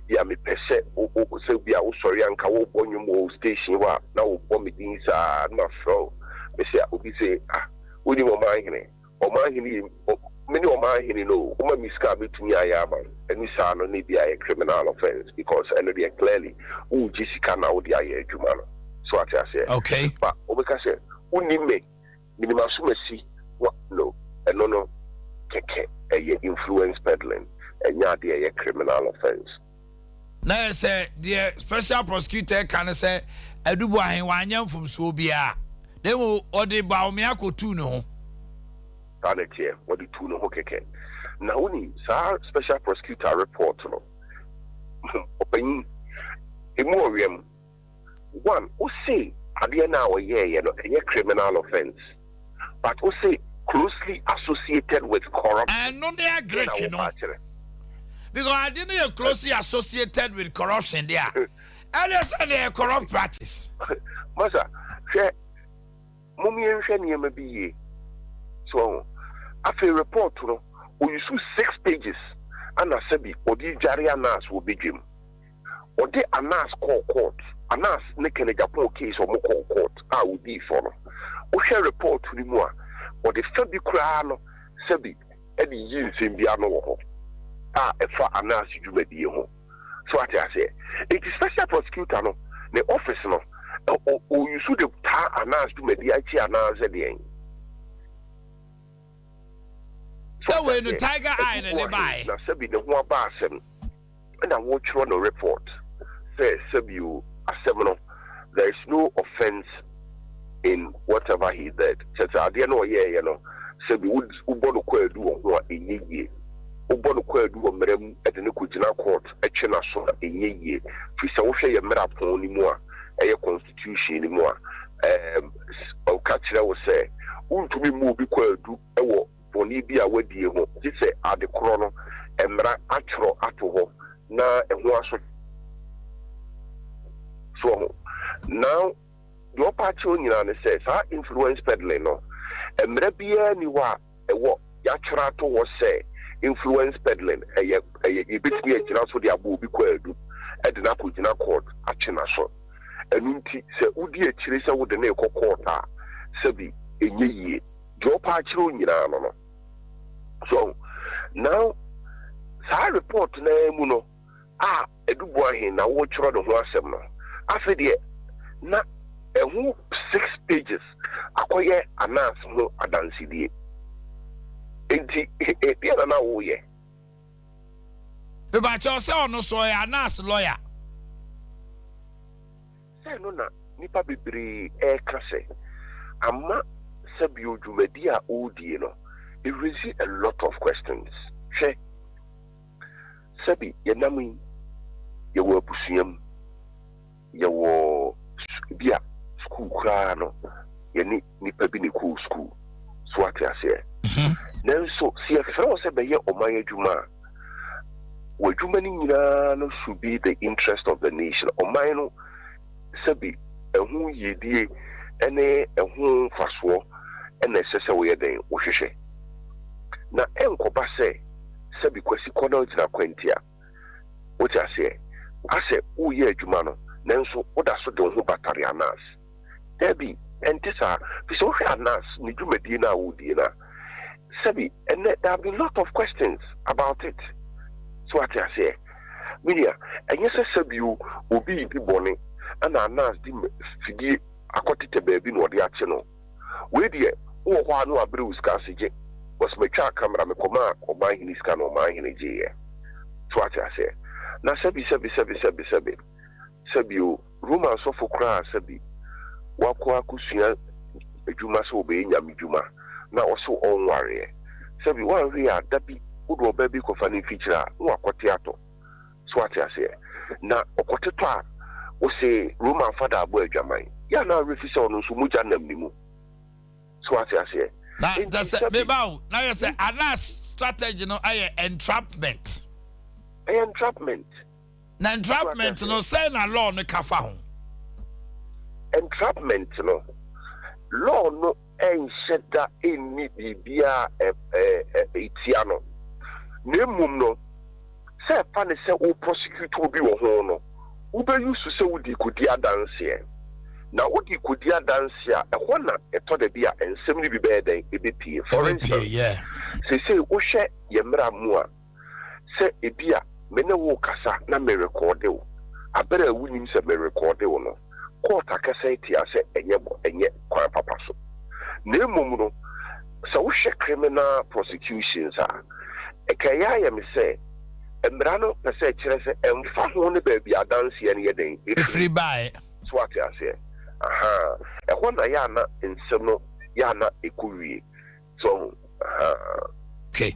bia me pese o se bia wo sori anka wo bonwum wo station wa na wo bom din sa na fro me say obi say woni Omanhene many Omanhene no o ma miska betumi ayaba any sa no ne bia a criminal offense because I know they clearly who jisika na wo dia ya adwuma no so what I say okay but obeka say woni me minimum sumasi no no keke influence peddling and a criminal offense. Now say the special prosecutor can say Adubu ahen wanyam from so bia. They will order Baomiako tu no. Planet here, what the two no keke. Now only special prosecutor report no. Open Imorium one who say Adea a criminal offense. But who say closely associated with corruption. And no they are great, you know. Because I didn't hear closely associated with corruption there. Earlier said they are corrupt practice. Masa, share Mummy and Shani MBA. So after a report, we use 6 pages and a sebi or the Jarianas will be Jim. Or the Anas call court. Anas Nikan a Japan case or Moko court. I will be for. We share report to the more. Or the Fabi Crown, Sebi, any years in Biano. If Anas you may be home. So what I say, it is special prosecutor, no, the office, no, or you should have Anas to mediate Anas at the end. So when the tiger eye and they buy, now Sebi the one bar seven, and I watch on a report. Say Sebi a seminal, there is no offense in whatever he did. Says I didn't know, you know, Sebi would Ubono Kwe do on in ye. Ubono Kwe do a merem at the Nukujina court, a chena so in ye. If you say a merapo anymore, a constitution anymore, Okachira will say, to be moved Kwe do a war, Bonibia wedi ho. This say at the chrono, and Mera Atro Atoho, na and one so now. Your party says, I influence peddling, no. And maybe anyone, what Yatrato was say, influence peddling, a bit me a general for the Abu Biquedu, at the Nakujina court, at Chinaso. And Unti say, Udi a Chilisa with the Neko quarter, Sebi, in ye, your party no. So now, I report name, no. Eduboahin, now watch on the Wasem, after the na. 6 pages akoye Anas no adansidie enti e na wo ye be ba cho se ono so ya Anas lawyer se no na nipa bebre e kase amma sabi odwumadi a odie no it raises a lot of questions she sabi ye namu ye wo abusuam ye wo bia school krano yani nipa bi ne cool school so what I say then so see if I was be Oman adwuma wadwuma ni nyina no should be the interest of the nation Oman no sabi ehun yedie ene ehun faso ene sese we den wo hwehwe na enkoba se sabi kwasi kono gina kwantia what I say ase wo ye adwuma no nanso oda so de ho battery Anas Debbie, and Tessa, we also have Nas, Nidumedina, Udina. Sebi, and there have been a lot of questions about it. So what I say, Minia, and yes, Sebi will be born, and Anas dim figi, according to baby, no, the channel. Where dear, oh, why no, a bruise cassage was my child camera, my command, or my in his can or my in a jay. So what I say, now Sebi, Sebi, Roman so for cry, Sebi. Wakwa kusia adwuma so be nyam dwuma na also on warrior so bi wan wi a da bi wodo oba bi ko fa ne feature a no akote ato so ate ase na okote to a wo se Roman father abo adwaman ya na refuse ono so muja nam ni mu so ate ase na just me bawo na you say a last strategy no aye entrapment na entrapment no say na law no kafa ho entrapment no law no ensheda eni bibia etia no nemum no say fa ne say o prosecute obi wo ho no wo be use say wo di kodi adanse na wo di kodi adanse a ho na eto da bia ensem ni bi be den ebepie for instance say wo hwe yemra mu a say ebia me ne wo kasa na me record wo abere wunim say me record wo no court akasa itia say enye kwa papa so nemum no so wo hwe criminal prosecutions a ekaya ya me say emra no pe say kire say emfa ho ne ba bi adanse ye ne ye den free buy so what you say aha e ho na ya na ensem no ya na ekuwie so okay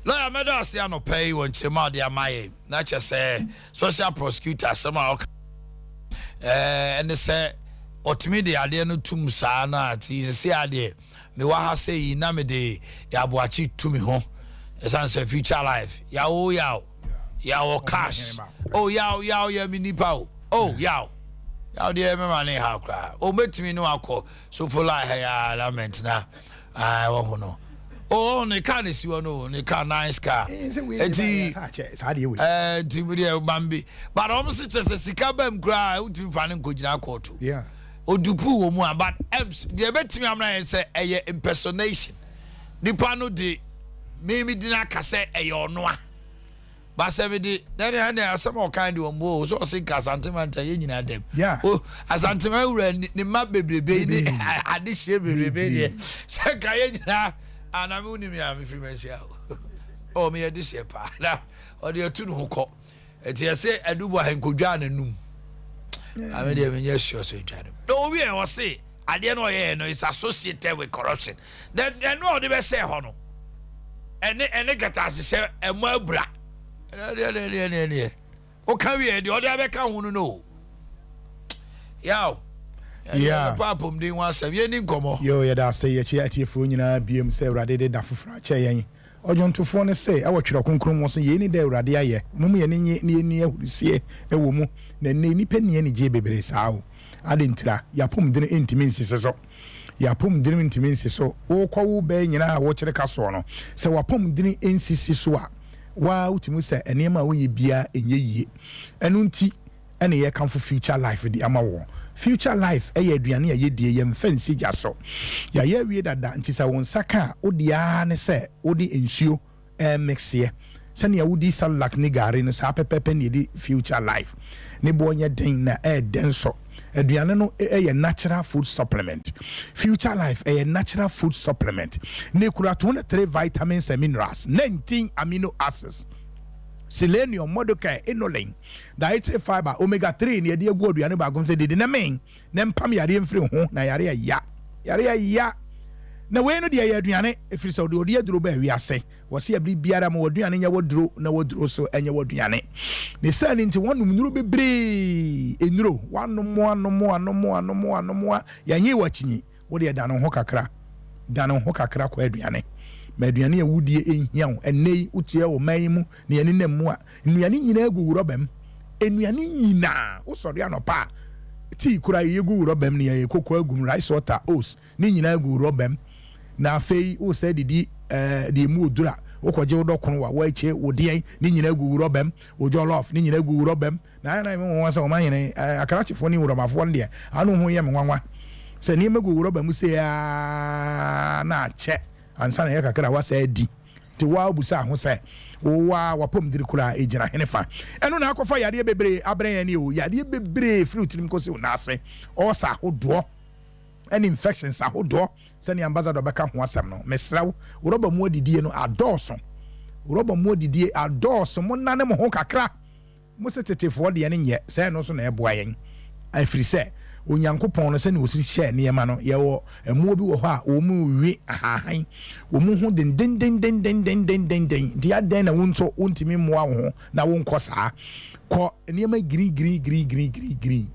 lawyer medals ya no pay won chema de amaye na che say social prosecutor sama and say otimi de ade no tum saa na ati se ade me wa ha say na me de ya Boakye tumi ho esan say future life yawo cash oh ya mi nipa oh yaw de me mane ha kra o metimi no akọ so for like ya lament na wo ho no oh ne car ne si no ne car nice car eti ti we dey bambi but almost say sika bam kra utimi fa ne nkogina court yeah odupu wo mu but de betimi amna say eye impersonation nipa no de me dina kase eye ono a ba se me de na ne asem o kind wo mo so se ka sentiment ye nyina dem oh asantema wura ni ma bebrebe ni ade hye bebrebe de se ka ye nyina ana me uni me am frimensia oh me de hye pa na o de atu no ko eti se adubo hankodwa nanum ame de me nye sure so dwa no we e say ade no ye no is associated with corruption then no de be say ho no ene gata se emu abra ne o kan we de o de be kan hunu no yaw papom din wan sam ye ni nkomo yo ye da say ye chi atiefo nyina biem say urade de da fofra che yen ojontofo ne say awotwere konkrom mo so ye ni da urade aye mum ye ni ahurusie ewo mu na ne nipa ne ni je bebere saawo adentira yapom din intimi nsise so yapom din intimi nsise so wo kwawo be nyina wo kire kaso no se wapom din nsisi so a wa utimu se enema wo ye bia enye yie enu nti ene ye kan for future life di amawo future life eye aduane ye die ye mfansi jaso ya ye wie dada nti sa won saka odia ne se odi ensuo mixie sani awudi salak ni gare no sa pepepe ne di future life ne bo onye den na denso aduane no eye natural food supplement future life eye natural food supplement ne kura 23 vitamins and minerals 19 amino acids selenium, modokai, inulin, dietary fiber, omega 3 ni edi egu aduane ba gomse de na men na mpam yare mfiri ho na yare ya na we no de aduane efiri so de odi aduro ba wi ase wo se abri biara ma aduane nya woduro na woduro so enya waduane ne sani nti wonum nuru bebre enuro wanom yanyi wachinyi wo de dano ho kakra ko aduane ma aduane awudie enhiaw enei utie wo mayimu ne yani nam a nnuane nyina agu robem enuane nyina wo sori anopa ti kura yegu robem ne ye kokko agum rice water oats ne nyina agu robem na afei wo se didi de mu odura wo koje wodokono wa eche wodien ne nyina agu robem wo jollof ne nyina agu robem na me won sa o manyene akarachefo ni wuromafo ne anu ho ye me nwanwa se ne magu robem se ya na che ansa na yakakra wasa adi ti wa obusa ho se wa wapom diri kura ejina henefa eno na akofa yade bebre abren ani o yade bebre fruit nim ko se o na ase o sa hodo any infections ahodo se ni ambassador beka ho asem no mesrawo uroba mu adidie no adoso mo nane mo ho kakra mo se tetefo de ne nye se no so na eboa yen afiri se onyankopɔn no sɛ ne osi hyɛ nneɛma no yɛwɔ ɛmuo bi wɔ hɔ a wɔn wi ahahan wɔn ho den di adan na wonto wontimi mmoa wo ho na wonkɔ saa kɔ nneɛma giri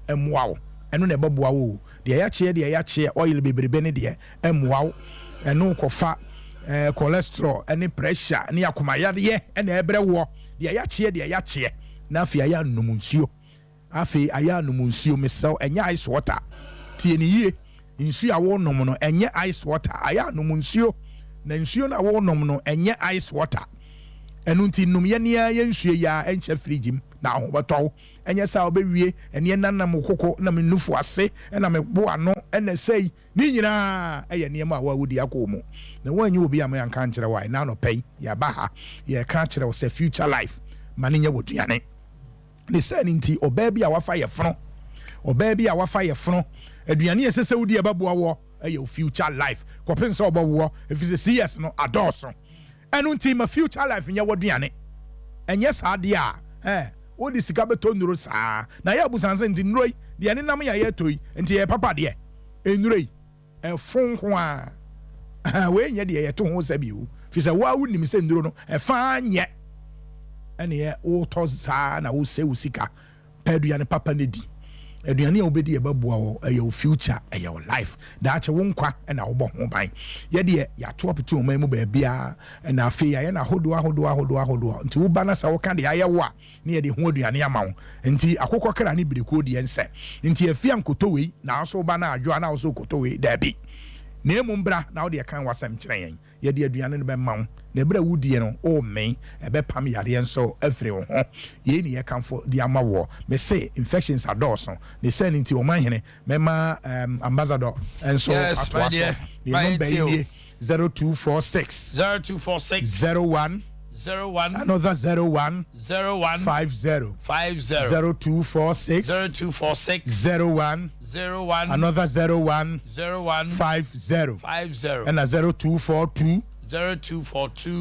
ɛmmoa wo ɛno na ɛbɛboa wo deɛ yɛakyeɛ oil bebrebe ne deɛ ɛmmoa wo ɛno kɔfa cholesterol ɛne pressure ne akomayadeɛ ɛna ɛbrɛ wo deɛ yɛakyeɛ na afei ayɛ anom nsuo mesɛw ɛnyɛ ice water tie ne yie nsuo a wɔnom no ɛnyɛ ice water ayɛ anom nsuo na nsuo na wɔnom no ɛnyɛ ice water ɛno nti nom yɛ nsuo yi a ɛnhyɛ fridge mu na ahobɛtɔw ɛnyɛ saa wobɛwie ɛneɛ nanam koko na me nufo ase ɛna me bo ano ɛna sɛi ne nyinaa ɛyɛ nneɛma a wawodi akɔ mu na wɔanyɛ obi a yɛnka nkyerɛ wa na no pɛi yɛba ha yɛka kyerɛ wo sɛ future life ma ne nyɛ wɔduane ne sɛ ne nti ɔbaa bi a wafa yɛ fono aduane ɛsɛ sɛ wodi ɛbɛboa wɔ ɛyɛ future life kɔpem sɛ ɔbɛwoɔ ɛfiri sɛ CS no adɔɔso ɛno nti ma future life nyɛ wɔduane ɛnyɛ saa deɛ a wodi sika bɛtɔ nnuro saa na yɛ abusan sɛ nti nnuro yi deɛ ne nam yɛ tɔ yi nti yɛ papa deɛ nnuro yi ɛfo nko a wei nyɛ deɛ yɛto ho sɛ bio firi sɛ woa wonim sɛ nnuro no ɛfa nyɛ ɛne yɛ wotɔ saa na wosɛ wo sika pɛ aduane papa no di aduane a wobɛdi yɛbɛboa wɔ ɛyɛ wo future ɛyɛ wo life daakye wo nkwa ɛna wobɔ ho ban yɛdeɛ yɛato apete ɔman mu baabiaa ɛna afei yɛayɛ no ahodoɔ nti woba no sɛ woka deɛ ayɛ wo a ne yɛde ho aduane ama wo nti akokɔ kra ne birekuo deɛ nsɛ nti afia nkotɔ wei na wo so woba no adwoa na wo so wokotɔ wei daabi na emu mbra na wode ɛkan wasɛm kyerɛ yɛn yɛde aduane no bɛma wo na ɛberɛ wodie no ɔmmen ɛbɛpam yareɛ nso afiri wo ho yei ne yɛkamfo de ama wɔ me se infections adɔɔso ne sɛ ne nti Omanhene mɛma ambassador nso atoa so ne number yi 0246 01 another 01 50 0246 01 another 01 50 and a 0242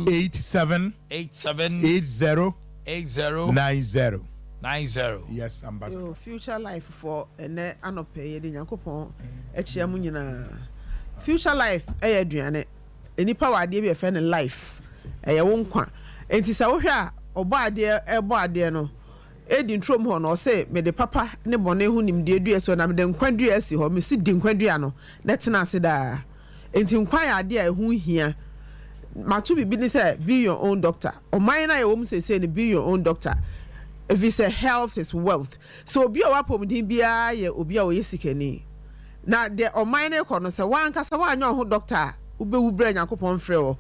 87 80 90. Yes, ambassador. Future life for ene anope de Nyankopon ekyia mu nyina. Future life aduane enipa wade bi efe ne life eye wo nkwa. Enti sa wo hwe a obo ade no edi ntrom ho no se me de papa ne bone hu nim de dua so na me de nkwadua asi ho me si di nkwadua no na tena ase da. Enti nkwa ya ade a hu hia matu bibi ni say be your own doctor. Oman na ye wo say ni be your own doctor. If you say health is wealth, so obi a wapomdin bia ye obi a oye sikani na de oman na ekono say wan kasa wan ho doctor ubewu bra Nyankopon frɛ wo.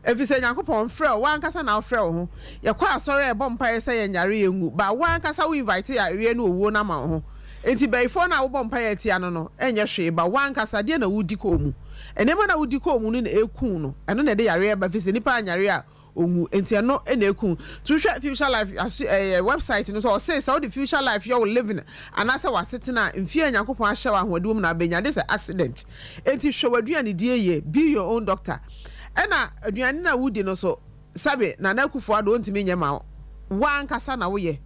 If you say Nyankopon frɛ wo wan kasa na frɛ wo ho ye kwa asɔre e bɔ mpae say ye nyare yengu ba wan kasa we invite ya re na owo na ma ho enti before na wo bɔ mpae tia no enye hwe ba wan kasa de na wudi ko mu enema na wudi ko mu no na ekun no eno na de yare ba fisi nipa nyare a ongu enti no na ekun to hwe future life website no so say the future life you living and asa wasete na mfie Nyankopon ahye wa hoade mu na benya this accident enti hwe waduane die ye be your own doctor ena aduane na wudi no so sabe na nakufo ado ntimi nyema wan kasa na wo ye.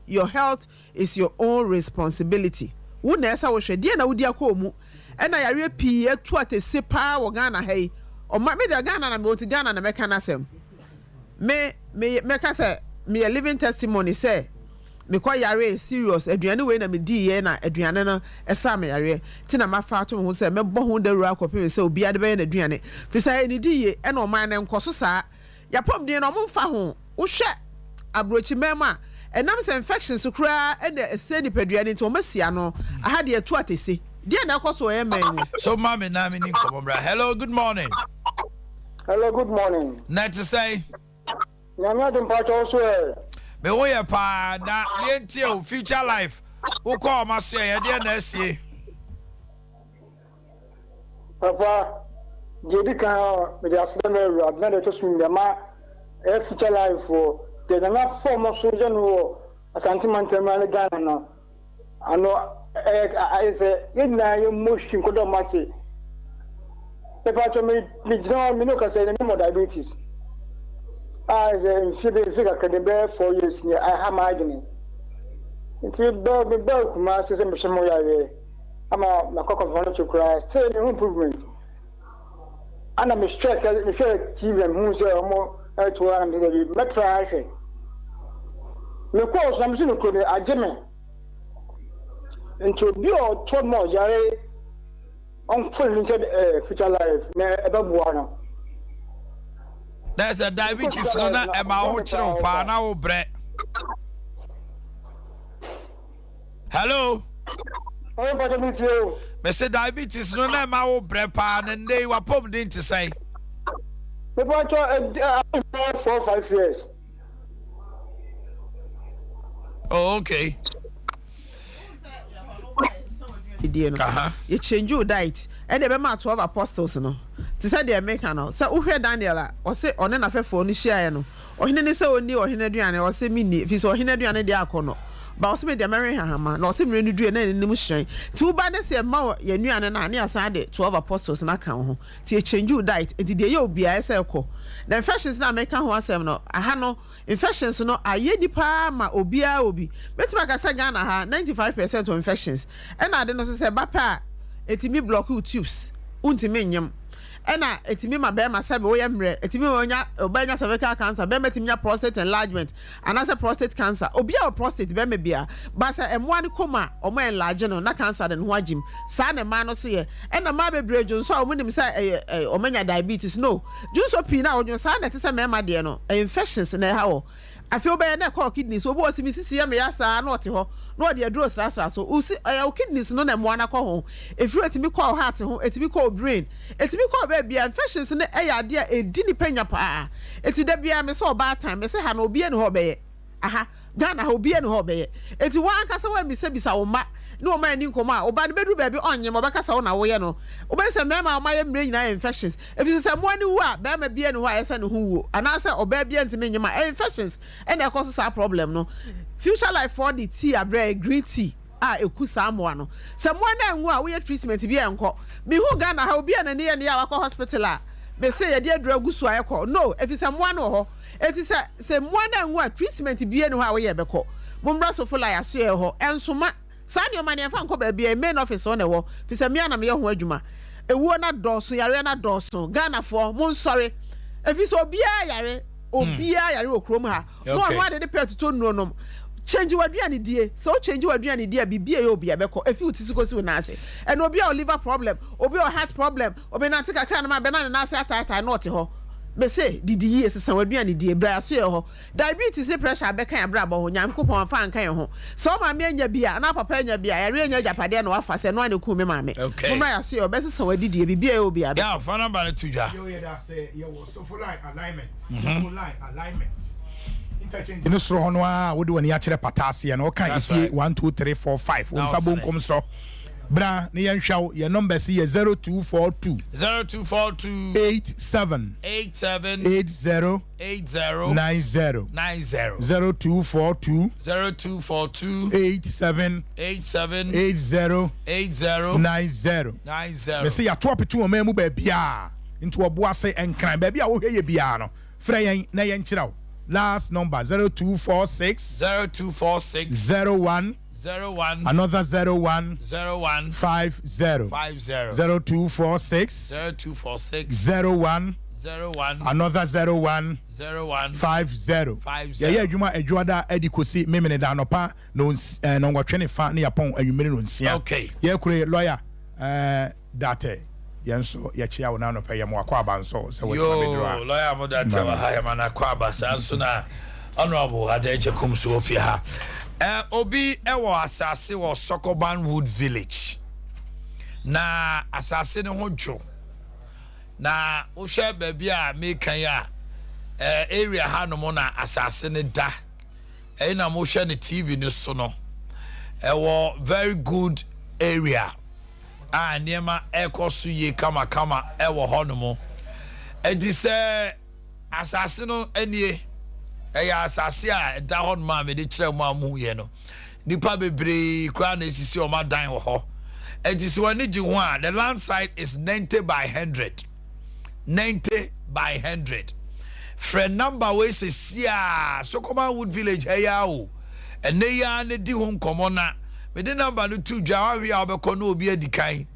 Your health is your own responsibility. Wo na esa wo hwe die na wudi akomu ena yare pii etu atese pa wo Ghana hai o ma me de Ghana na me oti Ghana na me kana sem me ka say me a living testimony say me kwa yare serious aduane we na me di ye na aduane no esa me yare ti na mafa to ho say me bo ho daru akopem say obi ade be na aduane fi say ni di ye ena o man na nkoso saa ya pom din no mo mfa ho wo hwe abrochi mema enam say infections kura ena ese ni paduane nti o masia no aha de etu atese die na koso e man so mama na me ni komobra. Hello, good morning. Hello, good morning. Night to say Nyame de mpacho also me wo ye pa na yentie o future life wo call ma so ye de na asie papa jedi kan me just na ru adna de to sum ma future life for de na form so je no asante mantamra ne Ghana no ano I say yedna ye motion ko do ma se papa to me jina me no ka say na diabetes as a figure can bear 4 years near I have my agony. If you beg me, my sister, ama makɔkɔ fɔlɔ to kura still no improvement ana me strike me share TV hu sɛ ɔmo to and the metro ahwɛ me kɔ so am so no kro me agye me nti obi o to mo yare on full into future life na ɛbɛboa no. There's a diabetes no na ema ho kyerɛ pa na wo brɛ. Hello. Oh, but me too. Me say diabetes no na ema wo brɛ pa na ndey wa pom din te sɛn. Me want to 4 or 5 years. Oh, okay. You change your diet and the ma 12 apostles no. Ti say the American no. Say uhwe Daniel or say on na fefo ni share no. Ohene say oni ohene aduane or say mini fi so ohene aduane de akono. Ba o say me the American hama na o say me due na nim hyen. Ti u ba ne say ma ye nuane na ne asan de 12 apostles na kan ho. Ti change your diet. E de ye obi a say ko. The infections na American ho asem no. Aha no infections no aye nipa ma obi a obi. Betima ka say Ghana ha 95% of infections. And ade no so say ba pa etimi block tubes. Untimi nyam. Ena etimi ma be ma sabe wo yemre etimi wonya obanya cervical cancer be metimi nya prostate enlargement anase prostate cancer obi a prostate be me bia ba sa emwa ne koma omo enlarge no na cancer de no agim sa ne ma no so ye ena ma bebre dwo so omo nim sa omanya diabetes no dwo so pi na odwo sa na te se me ma de no infections na ha wo afi obey na call kidneys obo osimi sisi ya me ya sa na ote ho na ode aduro sra so usi kidneys no na mo na call ho efi etimi call heart ho etimi call brain etimi call baby infections na ade a edi ni panya pa eti da bia me so ba time me se ha na obi ene ho be aha Ghana ha obi ene ho be eti wan kasa wa mi se bisa wo ma no ma ni nkoma a oba ne bedu baby onye mo bekasa wo na wo ye no oba se mema o ma ye mre nyina infections efi se mo ani wu a be ma bia ne ho a yesa ne ho wo anase oba bia ntime nyima infections e na cause sa problem no future life for the tea abre green tea eku samoa no se mo na nwu a wo ye treatment bi enko mi hu Ghana ha obi na ne ye ne ya wakọ hospital a be say ye de adura gusu ayekọ no efi se mo na ho eti se mo na nwu a treatment bi ne ho a wo ye bekọ mo mbra so full ya so ye ho ensoma Sani o mani afa nko ba bia main office on ewo fi se mia na me ho adwuma ewuo na dɔso yare na dɔso Ghana fo mo nsɔre efi so obia yare okrom ha no no ade de pet to no change waduane die so change waduane die bibia ye obia beko efi utisi kosi we na ase and obia o liver problem obia o heart problem obi na tika kra na ma be na ase atata na ote ho be say didi ye sesa waduane die bra so ye ho diabetes ne pressure be kan bra ba ho nyam kopon fa nkan ho so ma me anya bia na papa anya bia yare anya japade na wafa se no ane ku me ma me mama ya so ye be sesa wadidi bibia ye obia be ya fa number na tuja yo ye da say ye wo so for line alignment interchange no so hono a wo de wani a kire patase na o kan ifie 1 2 3 4 5 won sabo nkom so bra ne yan hwaw your number see 0242 87 80 90 0242 87 80 90 me see ya top to o memu ba bia into obo ase enkran ba bia wo hwe ye bia no fra yan na yan kiraw last number 0246 01 another 01 50 0246 01 another 01 50 yeah adwuma adwada adikosi memene da nopa no ngwatwe ne fa ne yapon anwumere no nsia okay yeah kure lawyer date yenso ya chia wona no pa yam akwa abanso se wo yo lawyer mo date wa ha yam na akwa abasa so na honorable Adea Akye Abia ofie ha obi ewo asase wo Sokoban Wood Village na asase ne ho dwo na wo hwe baabi a mekan ya area ha no mo na asase ne da na mo hwe ne TV ne so no ewo very good area niema ekosu ye kama ewo ho no mo edi se asase no anie eya asase a da ho no ma me de kire mo amu ye no nipa bebre kwa na esisi o ma dan ho edi se wani gi ho a the land side is 90 by 100 friend number we se Sokoban Wood Village eya o ene ya ne di ho nkomo na me the number no 2 dwa we abekọ no obi adikan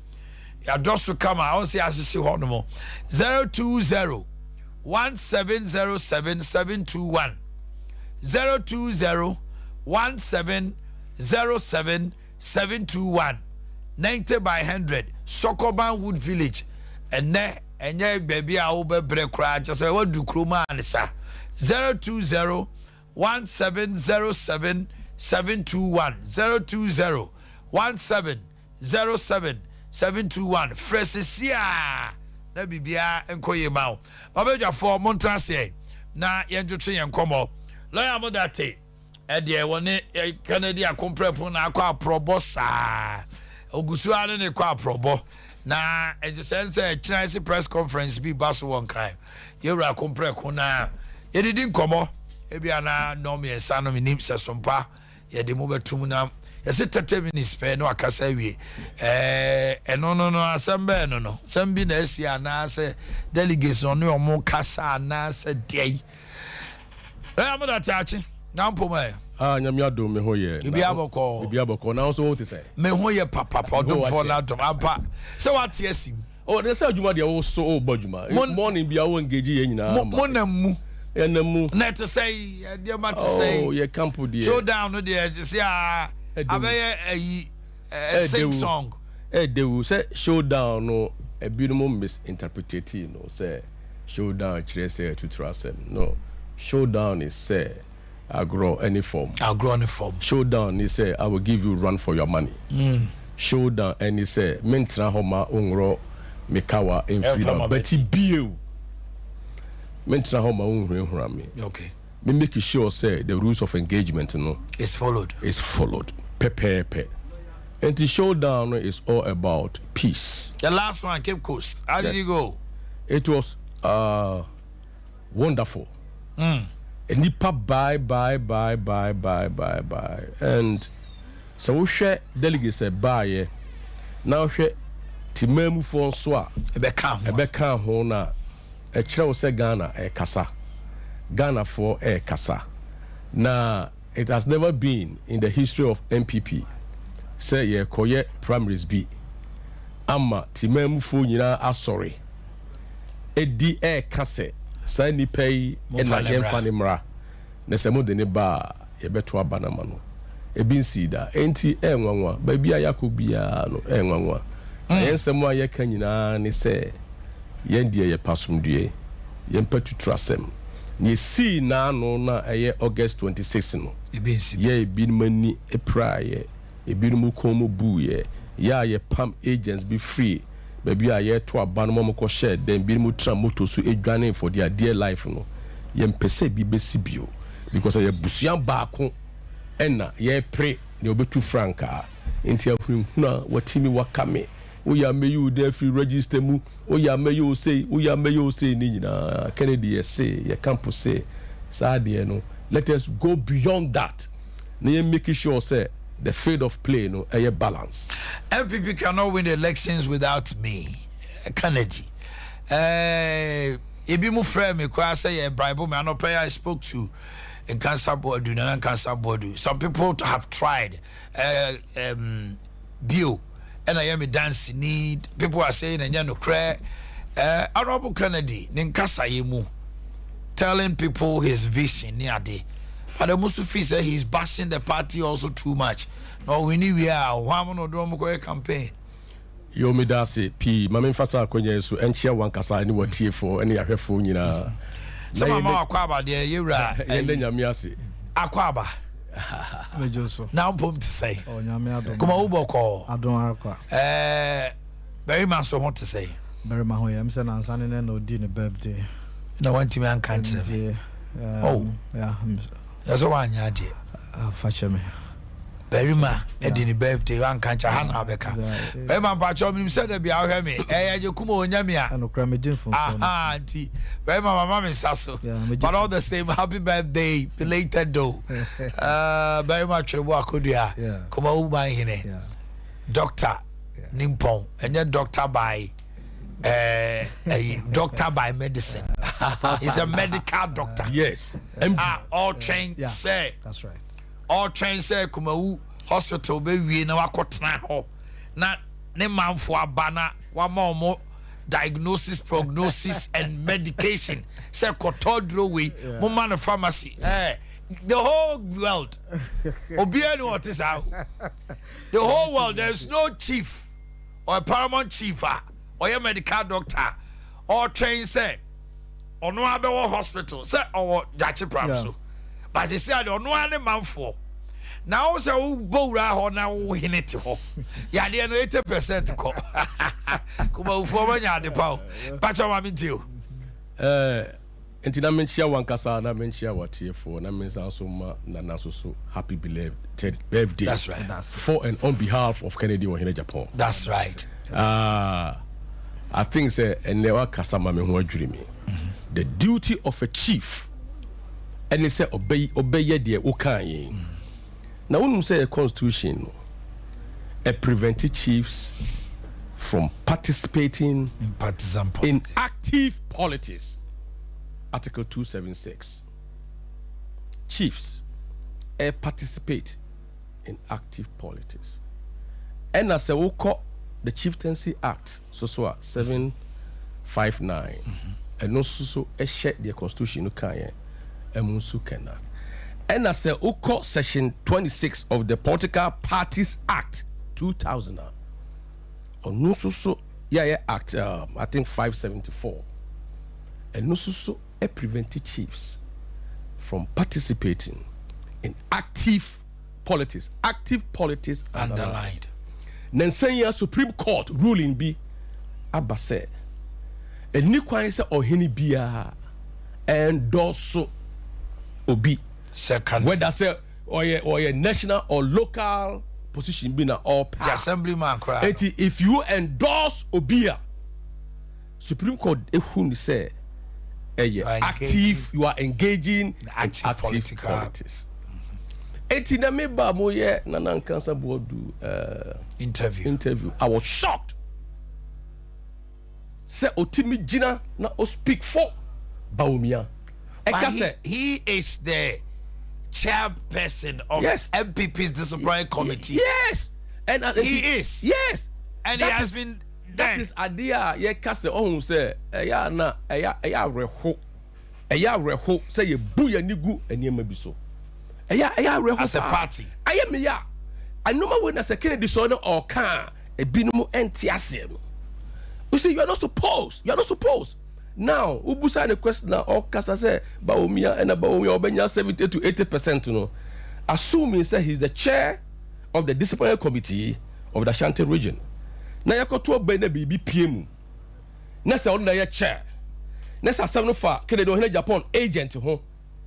ya doso kama I want say asisi ho no mo 020 1707721 020 1707721 90 by 100 Sokoban Wood Village ene enye baby a wo bebre kra just say what do kroma anisa 020 1707721 020 1707721 fresesia na bibia enkoye mawo babedwa for montrase na yenjotwe yenkomo lawyer modate de woni Kennedy akomprepo na akwa probo sa ogusu ane ne kwa probo na ejisense Chinese press conference bi baso one crime yewra akomprepo na yedidi nkomo ebia na no me ensa no nim se Sompa yede mo betum na yese 30 minutes pe no akasa wie no asembe no sembi na esi ana se delegation no omo kasa ana se dei amodatachi na mpoma nyame adom me hoye ibi aboko na so what say me hoye papa odom for na dom ampa se what asim they say adwuma de wo so o badwuma morning bia wo engage ye nyina monam mu na to say de ma to say ye campo de show down no de say abeye sing song they will say showdown no a beautiful misinterpretation no say showdown chire say to trust no showdown is say agro any form showdown is say I will give you run for your money showdown and he say mentra homa ongro mekawa in freedom but he biu mentra homa ongro me okay me make sure say the rules of engagement no is followed pepe and the showdown is all about peace. The last one, Cape Coast, how did you go? It was wonderful. And nipa bye. And so we share delegates bye. Now share Timemu François. Ebeka ho na e kire say Ghana e kasa. Ghana for e kasa. Na it has never been in the history of MPP. Say ye koye primaries B. Ama Timemu fo nyina asori. Edi e kase. Sa ni pay na yemfa ne mra. Na se mo de ne ba ye beto abana ma no. Ebi nsida enti enwanwa ba bia yakobia no enwanwa. Ayensemo aye ka nyina ne se yendie ye pasumdue. Yempa tutrasem. Ni si na no na eye August 26 no. Ebi mani epraye. Ebi mu komo buye. Ya ye pam agents be free. Baby aye to abanom mo ko share dem bi mu tram moto so edwane for their dear life no. Yempese bi besibio because ye busuan baako ena ye pre ne obetu franka. Enti ahunhuna watimi wakame. Oya meyu de free register mu. Oya meyu say ni nyina Kennedy say ye campus say sa de no. Let us go beyond that. Na ye make sure say the field of play no a balance. MPP cannot win elections without me. Kennedy. Ebi mu frame me kwa say ye bribe me anope I spoke to in cancer board and cancer board. Some people have tried bio and I am a dance need. People are saying and no cry. Honorable Kennedy ninkasa yemu telling people his vision near day. But the Musufi said he's bashing the party also too much. No, we need we are one or do campaign. Yo me da say P mama fasa akonya so enchia wankasa ani watie for ani ahwefo nyina. Some ma akwaba de yewra ende nyame ase. Akwaba. Mejoso. Now pom to say. Oh nyame adom. Kuma uboko. Adom akwa. Very much so want to say. Very much ho yam say na ansane na odi ne birthday. No want to me an cancer. Oh, yeah. That's why I did. Fetch me. Very much. Edini birthday one cancer Hannah Becca. Very much. Patchom said that be out here me. You come on Yamia. And Cramidin for auntie. Very much, my mom is Sasso. But all the same, happy birthday, belated though. Very much. What could you? Come on, my hine. Doctor Nimpon, and your doctor by. A doctor by medicine. He's a medical doctor. Yes. All trained say. That's right. All trained say Kumau hospital be wie na wakotena ho na ne manfo abana wa ma omo diagnosis, prognosis, and medication. Say kotodro we mama na pharmacy. The whole world. Obiano what is out. The whole world. There's no chief or a paramount chief or a medical doctor or train say or no other hospital say or Jachi Pramso. But they said or no other man for. Now so go round now in it. Yeah, they are 80% call. Come on for one yard the power. Patch on my deal. Enti na menchia wankasa na menchia watiefo na mensa so ma na so happy belated birthday. That's right. For and on behalf of Kennedy Omanhene Japan. That's right. I think say enewa kasa ma me ho adwiri me. The duty of a chief and say obey de o kan yin. Now when you say a constitution it prevents chiefs from participating in partisan in politics. active politics. Article 276. Chiefs participate in active politics. And as we call the Chieftaincy Act, so 759, and also a share the constitution and musu kena. And as we call section 26 of the Political Parties Act 2000, and also act I think 574, and also prevented chiefs from participating in active politics. Active politics underlined. Nansanya Supreme Court ruling be abase. And ni kwan se ohini bia endorse obi. Second. Whether say or a national or local position be na all the assemblyman cry. If you endorse obia, Supreme Court ehun say active, you are engaging in active politics. Eti na me ba mo ye Nana Nkansa bodu interview. I was shocked. Say otimi jina na o speak for Bawumia. He is the chairperson of MPP's disciplinary committee. Yes, and he is. Yes, and he has been. That is Adea ye kase ohun say eya reho say ye bu ya nigu enema bi so eya reho as a party aya me ya anoma when as a Kennedy so no or kan ebinumu enti ase no. You see, you are not supposed now ubusa the question na or kasa say Bawumia and Bawumia obenya 70 to 80% no, assuming say he's the chair of the disciplinary committee of the Ashanti region. Na yakoto be na bibi PM na se on na ye chair na sa sam no fa Kennedy Omanhene Japan agent ho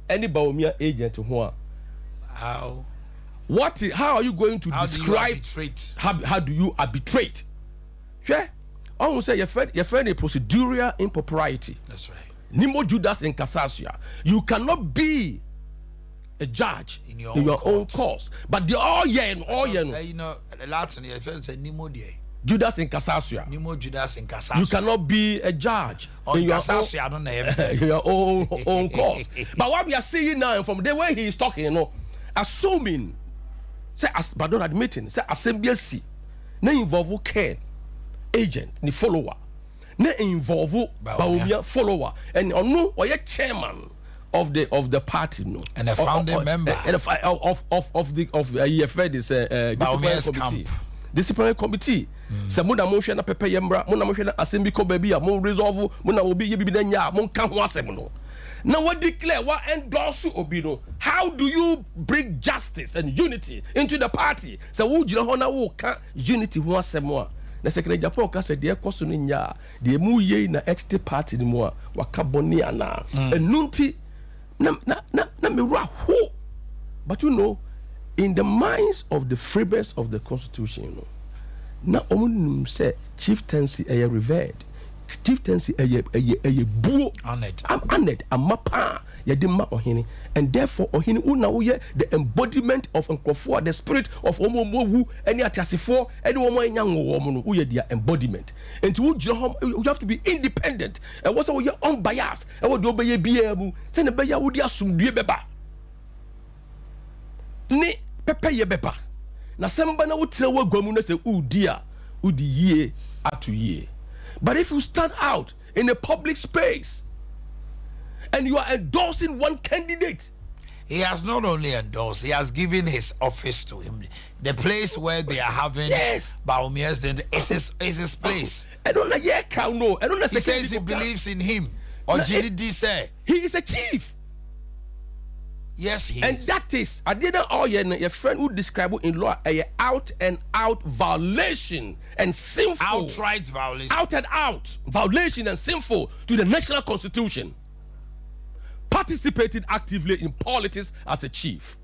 any Bawumia agent ho how are you going to describe how do you arbitrate? Sure, I say your friend a procedural impropriety. That's right. Nimo Judas in Casasia, you cannot be a judge in your own cause, but the all you know the Latin your friend say Nimo die Judas in Casasia. Nimo Judas in Casasia. You cannot be a judge in your Casasia, I don't know your own cause. But what we are seeing now from the way he is talking, you know, assuming say but don't admitting say assembly na involve Ken agent ni follower na involve Bawumia follower and onu or chairman of the party no and a founding member and of the EFA this disciplinary committee se mo na mo hwe na pepe yembra mo na mo hwe na assembly ko ba bia mo resolve mo na obi ye bibi na nya mo kan ho asem no now what declare what endorse obi no. How do you bring justice and unity into the party? So wo jira ho na wo ka unity ho asem a na secretary Japan ka se de ekoso no nya de mu ye na HT party ni mu a waka boni ana enunti na me ra ho. But you know, in the minds of the freebest of the constitution, you know, na omunum say chieftaincy a revered. Chieftaincy a buo honored amapa yadima ohini, and therefore ohini una uye the embodiment of nkrofo, the spirit of omomowu any atasifo any woman nyango woman uye their embodiment, and to you have to be independent and what's your unbiased and what do obey biamu send be ya wudi asumdue beba ni pepe ye beba na semba na wotre wo gwamu na se udia udi ye atu ye. But if you stand out in a public space and you are endorsing one candidate, he has not only endorsed, he has given his office to him. The place where they are having Bawumia's is his place. I don't know. Yeah, no. I don't know. He says he believes in him. Or GDD say he is a chief. Yes, he and is. That is, I didn't all your friend who described it in law a out and out violation and sinful. Outright violation. Out and out violation and sinful to the national constitution. Participated actively in politics as a chief.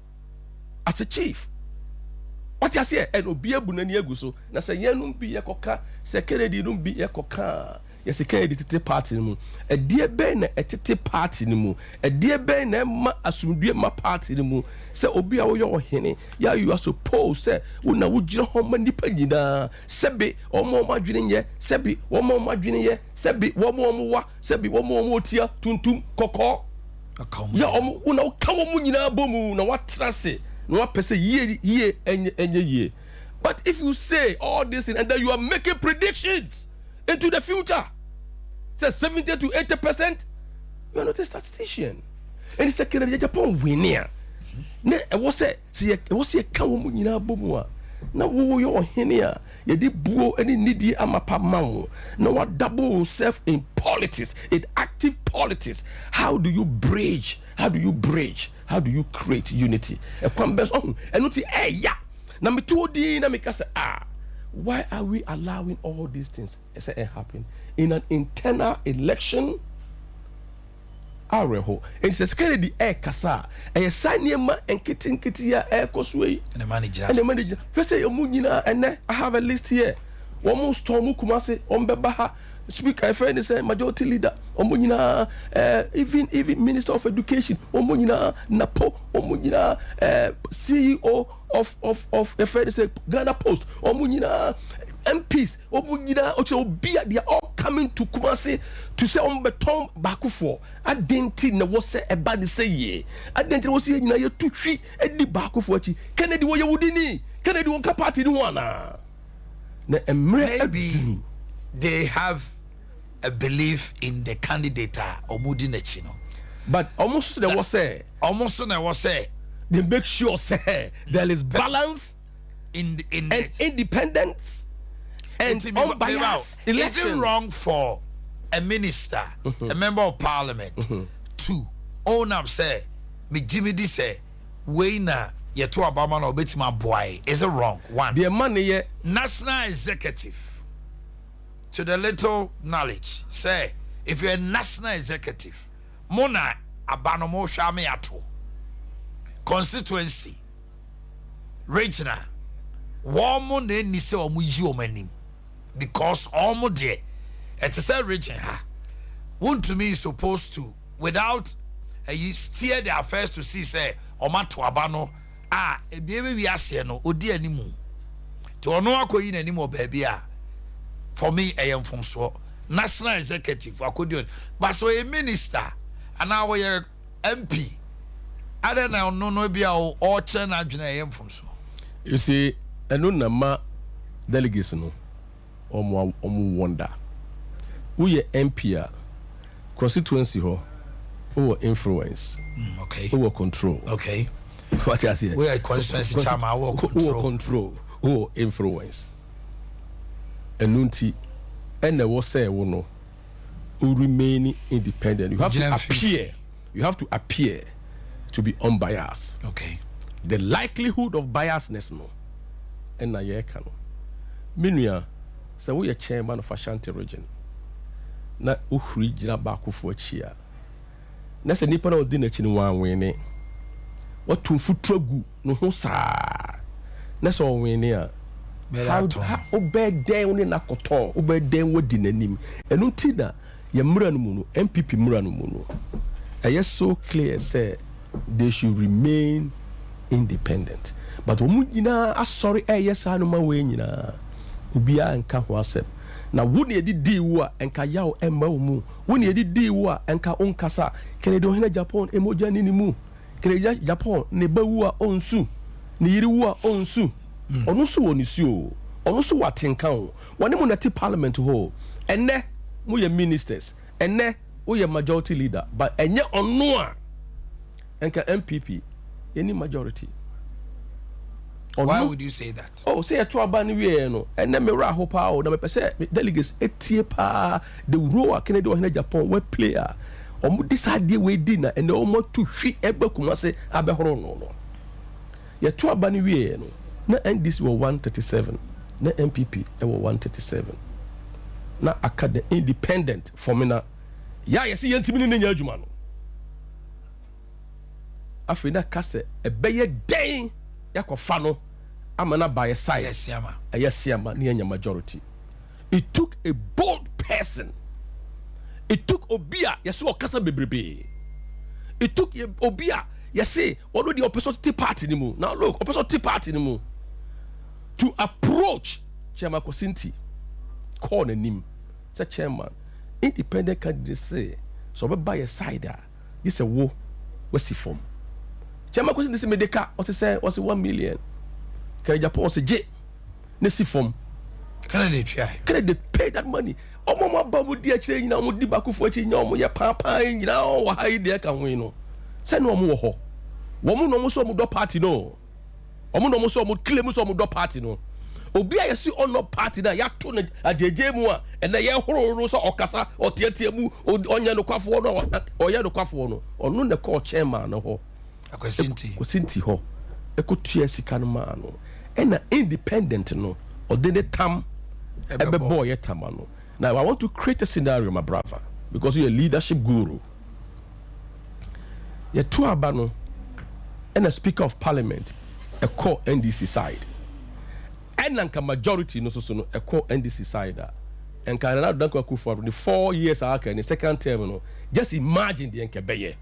As a chief. What you say? And Obia Bunani Eguso. Na say yenum bi yekoka, se Kennedy num bi yekoka. Yes, a Kennedy tete party mu. A dear ben a tete party mu. A dear ben ma asumdue ma party mu. Say Obia wo yo hene. Ya you are supposed say una wo jira homa nipa nyina. Sebi omo madwene ye, sebi omo madwene ye, sebi omo wa, sebi omo tia tuntum kokko. Ya una kawo mu nyina bomu na watrase na wapese ye enye ye. But if you say all this thing and then you are making predictions into the future, say 70 to 80%, you are not a statistician. And it's a Canadian Japan winner. Ne was say kawo mu nyina bomu na wo yo henia ye di buo any needy amapa mawo na what double self in politics, in active politics. How do you bridge how do you create unity e kwam best oh enuti ya na me to di na me ka say why are we allowing all these things happen in an internal election? Areho and says Kennedy kasa e saniema enkiti ya kosue and the manager say omunyina and I have a list here one more storm kumase ombebaha speaker friend say majority leader omunyina even minister of education omunyina napo omunyina CEO of a friend say Ghana Post omunyina MPs they are all coming to Kumasi to say beton bakufo identity na wo say e ba de say ye identity wo say nyina ye tutwi e di bakufo achi Kennedy wo ye wudini Kennedy wo ka party ni wana na emre maybe they have a belief in the candidate omudi nachi no but almost there was say they make sure say there is balance in independence and unbiased elections. Is it wrong for a minister, a member of parliament, to own up, say, me Jimmy D say, Wayna, ye to Obama no bit my boy? Is it wrong? One, the money, national executive, to the little knowledge, say, if you're a national executive, Mona Abanomo Shame Ato, constituency, regional, warm ne ni se omu yi omanim. Because almost there, it's a region. Want to me is supposed to, without you steer the affairs to see, say, Omato Abano, a baby we are saying, no, Odi anymore. To Onoako in anymore, baby. For me, I am from so national executive, I could do it. But so a minister, and now we are MP. I don't know, no, be our orchard, I am from so. You see, I don't know, delegation. Omo wonder who ye MP constituency ho who influence who control what you say we are constituency chairman who control who influence enunti and the was say no who remain independent. You have to appear to be unbiased. The likelihood of biasness no and na ye can minua. So we are chairman of Ashanti region. Na uhuri jina bakufo achia. Na se nipa na odi na chini wanwene. Watu mfutrogu no ho saa. Na so wanwene a. How obeden woni na koton, obeden wodi nanim. Enu ti na ye mra no mu no, MPP mra no mu no. Aye so clear say they should remain independent. But omu nyina asori yes anu ma we nyina. Ubia nka ho asem na wo ne di wo a nka yaw emma wo mu wo ne di wo a nka onkasa Kennedy ohina Japan emoja ni mu Kennedy Japan ne ba wo a onsu ne yiri wo a onsu Ono so woni suo. Ono so watenka o. Wone mu na ti parliament ho. Enne mu ye ministers. Enne wo ye majority leader. But enye ono a enka MPP any majority. Why would you say that? Oh, say a aba ni wie no. Enne me ra ho pa o na me pese delegates etie pa the role Kennedy o Japan we player. Omo decide we di na enne omo to hwi eba kumase abehoro no. Ye to aba ni wie no. Na NDC were 137, na MPP were 137. Na aka the independent formula. Ya yesi yentimi ni nya adwuma no. Afi na kase ebeye den yakofa no amana by a side. Yes, yama. Yes, yama ni nya majority. It took a bold person. It took Obia yeso okasa bebrebe. It took Obia yesi ono the opposition party ni mu. Now look, opposition party ni mu to approach Chairman Kosinti. Call the name. Say chairman, independent candidate say so be by a side. This a war. What's the form? Chairman Kosinti say medeka. What say? What's 1 million? Can Japan say J? Nesi form. Can they try? Can they pay that money? Mama babu dia chere nyina mo di baku fo chere nyina mo ye papa nyina o wa hai dia kan we no. Say no mo wo ho. Wo mo no mo so mo do party no. Omo no mo so mo claim so mo do party no. Obi a yesi on no party na ya to na ajeje mu a na ye hororo so okasa otiatia mu onya no kwafo no oya no kwafo no. Ono na call chairman no ho. Akosinti ho. Ekotua sika no ma no. Na independent no odene tam ebe boy etama no. Now I want to create a scenario, my brother, because you're a leadership guru. You're two abano and a speaker of parliament, a core NDC side. And a majority no so a core NDC side. And can I don't go for the 4 years in the second term. No, just imagine the Nkebeye.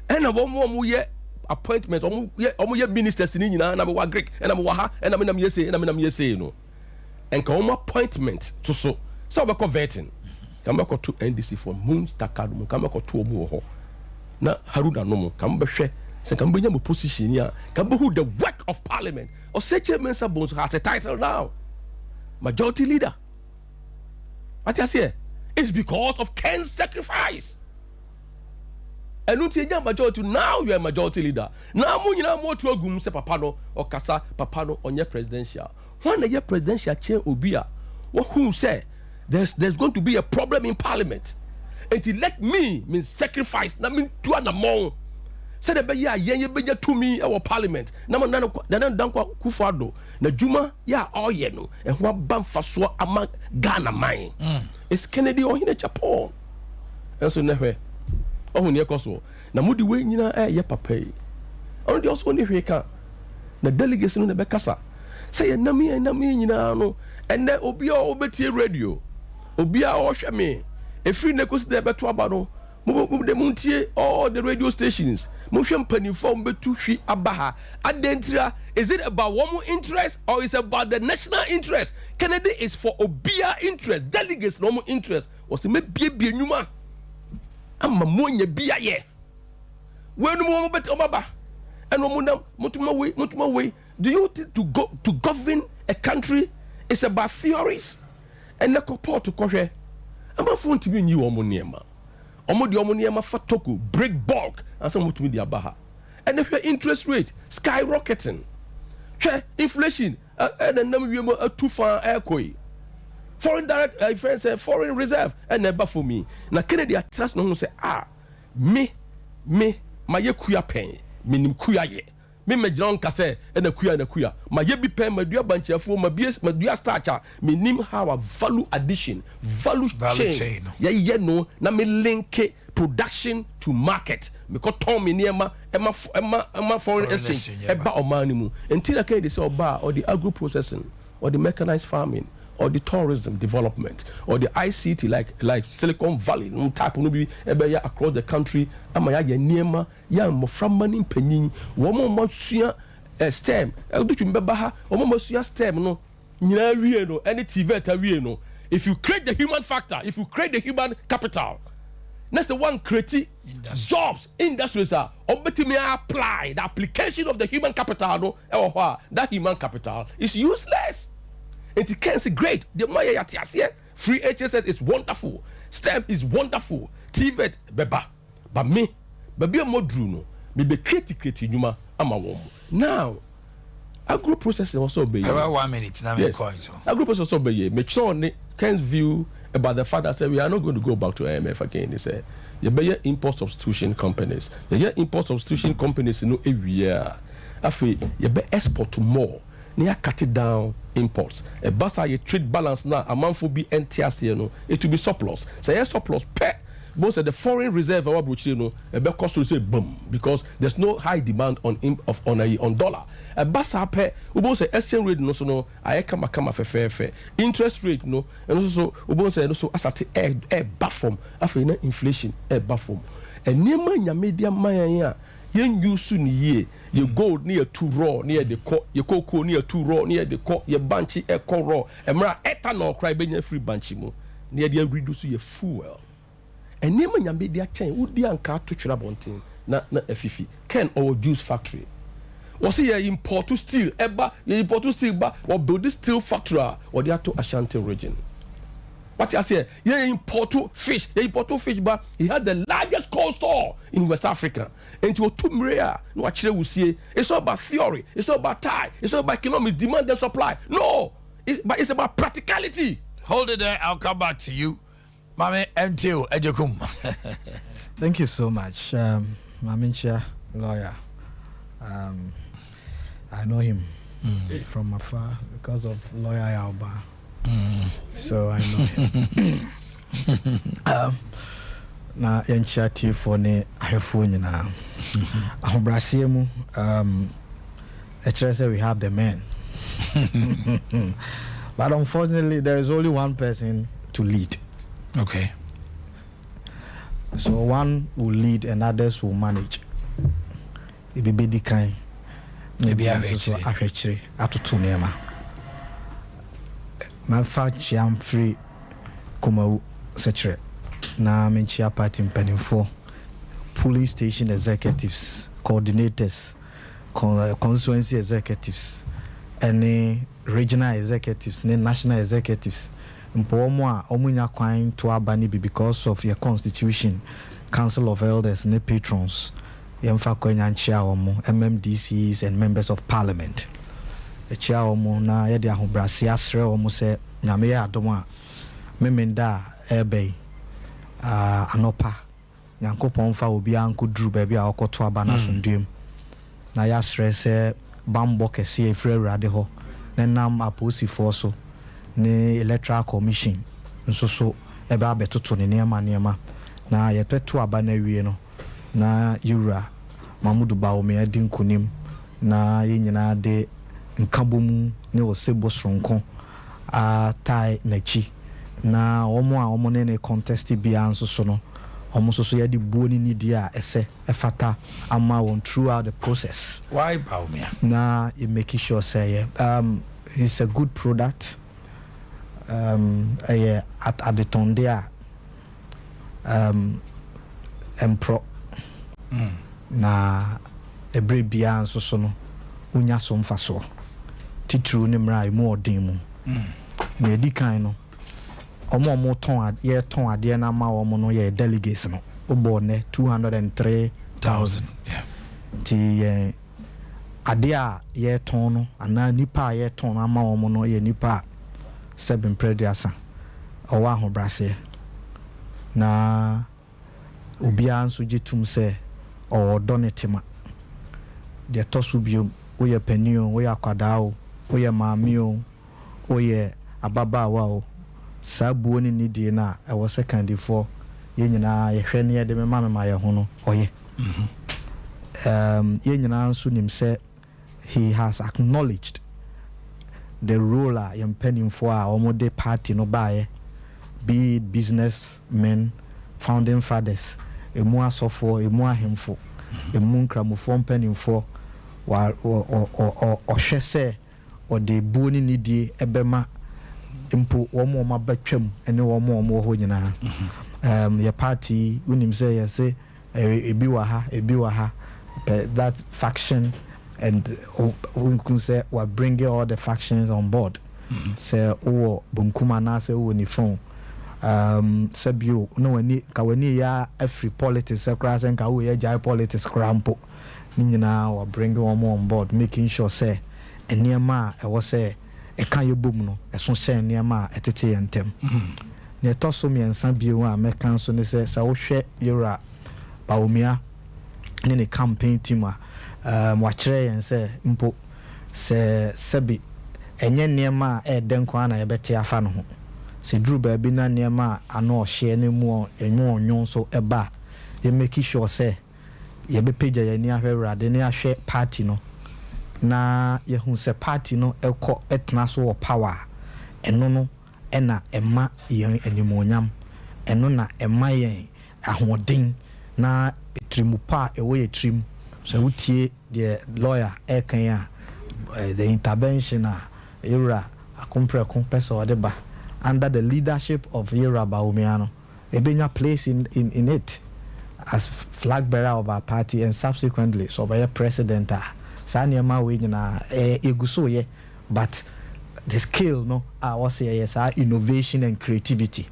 And a one more year appointment, almost ministers in India, and I'm a Greek, and I'm Waha, and I'm Yese, and I'm Yese, no. And come appointment to so. So we converting. Come back to NDC for moons takadum. Come back to omo. Na Haruna nomo. Come back share. Say come bring your position here. Come who the work of parliament. Or say Chairman Bones has a title now. Majority leader. What you say? It's because of Ken's sacrifice. And not your majority. Now you are majority leader. Now you know more to a gum say papano or kasa papano on your presidential. When your presidential chair obia. What who say? There's going to be a problem in parliament. And to let me mean sacrifice. Na mean to an among. Say the be ya to me our parliament. Na dankwa kufado. Na juma ya all no. And what bam faswa among Ghana mine. It's Kennedy or in Japan. And so never. Oh near koso. Na mudi we nyina ye papa. On the also ni hweka. Na delegation na bekasa. Say na me nyina no. And then obi obeti radio. Obi a ohwe me efiri ne kosi de beto abano mo de muntie all the radio stations mo hwe mpanifo betu hwi abaha adentira. Is it about one interest or is it about the national interest? Kennedy is for obia interest, delegates no more interest. Was me bie nyuma amma monya bia ye wenu mo beto baba and mo mutuma we. Do you think to govern a country is about theories? And the support to Koshe. I'm a phone to be new Omoniema. Omoniema Fatoku, break bulk, and some to me the Abaha. And if your interest rate skyrocketing, inflation, and then number a too far air koi. Foreign direct friends say foreign reserve, and never for me. Now Kennedy trust no one say, me, my kuya pen, minim kuya ye. Me John Kase and a kuya. My ye be pen, my dear bunch of my dear starcher, me name how a value addition, value chain. Yeah, no, na me link production to market. Me ko Tom me near Emma foreign exchange, eba omanimu. Until I can say or the agro processing, or the mechanized farming, or the tourism development, or the ICT like Silicon Valley, type of be across the country. Amaya ya niema ya moframani penyin. Womo mosua stem. Do you remember ha? Womo mosua stem no. Nyina wie no. Any TV ta wie no. If you create the human factor, if you create the human capital, Next the one create jobs, industries are obetimi apply the application of the human capital no that human capital is useless. It can say great. The money free HSS is wonderful. STEM is wonderful. TVET beba. But me, baby modru no. Me be create nyuma ama wom. Now agro process also be about 1 minute now. Yes. Agro process also be make sure Ken's view about the fact that say we are not going to go back to IMF again. They say you be import substitution companies. You import substitution companies no every year. Afi you be export to more. Near cut it down imports. A basa ye trade balance now a month will be NTS no. It will be surplus. Say surplus pet. Both the foreign reserve which you know a bit cost to say boom because there's no high demand on dollar. A basa pay both say exchange rate no so no I come fair interest rate no and also both say no so asset air buffer after inflation air buffer and near my media maya yen use ni ye your gold near too raw near the your cocoa near too raw near the your banchy eco raw and mara ethanol cry be free banchy mo near the reduce your fuel. And name and media chain would be anchored to Chirabontin, not a fifi. Ken or juice factory. Was he import to steel, Eba, you import to steel, or build this steel factory, or the Ato Ashanti region. What I say, you import to fish, but he had the largest cold store in West Africa. And to too rare, no, actually, we see it's not about theory, it's not about tie, it's not about economic demand and supply. No, but it's about practicality. Hold it there, I'll come back to you. Mame MTO Ejekum. Thank you so much. Mamincha lawyer. I know him from afar because of lawyer Alba. So I know him. Na yenchati for ne ahefo nyina. Ahobrasiemu say we have the men. But unfortunately there is only one person to lead. Okay. So one will lead and others will manage. It be the kind. Maybe actually atutu nema. Manfa chiam free kuma secretary na menchia party mpanimfo, police station executives, coordinators, constituency executives, and regional executives, national executives. Mpomo omunya kwan to abani because of your constitution, council of elders and patrons yemfa kwanya nchia omo MMDCs and members of parliament echia omo na ye de ahobrase asre omo se nyame ya adoma memenda ebe anopa nyankopon fa obi ankuduru ba bia okoto abana sondem na ya asre se bambo kese efre urade ho na nam aposifo so ne electoral commission nso so ebe abetoto ne niema na yepeto aba na wie no na yura mamudu bawo adi nkunim na yenyina de nkabomu ne osebo sonko tai nachi na omo ne contest bia nso so no omo so yadi buoni ni dia ese efata ama won throughout the process. Why bawo na you make sure say it's a good product. At the Tondea empro na ebre bia nso so no unya so mfaso titru ne mra mu odin mu na edi kan no omo ton ade na ma omo no ye delegates no obo ne 203,000 yeah ti ade a ye ton no ana nipa ye ton na ma omo no ye nipa 7 prediasa owa ho brase na obia nso gitum se o donetema de tosu biom oye panio oye akwadao oye maamio oye ababawa o sabuo ni nidi na e wo second for ye nyina ye hwe ne ye de mema ye ho no oye ye nyina nso nim se he has acknowledged the ruler yam penning for our de party no buy be it businessmen, founding fathers, a more sofo, a more himfo, a moon cramofon penning for or shese or the bony needy ebema impo one more betchem and no more hoyana. your party unim say you say ebi wa ha that faction and we can say we're bringing all the factions on board. Say bunkuma na say ni phone sabio no wani ka wani ya every politics across and ka we ya jai politics crampo ni nyina we're bringing one on board, making sure say eniema e wo say e kan ye bom no e so say eniema etete yentem ne to so mi ensa bio a me kan so ne say sa wo hwe yura baomia ne campaign team a wa kire yen say mpo se sebi enye niema e den kwa na yebete afa no ho se duru ba bi na niema ano ohye ne mu enyo so eba ye make sure say ye be page ya ni ahwewrade ne ahwe party no na ye hu se party no ekọ etna so wo power eno no ena ema yen animonyam eno na ema yen ahoden na etrimu pa ewo ye trim so wutie the lawyer ekan ya the intervention era akompre kompeso odeba under the leadership of Yera Baumiano ebenya place in it as flag bearer of our party and subsequently so by president Sanyama we na eguso ye, but the scale no I was say yes innovation and creativity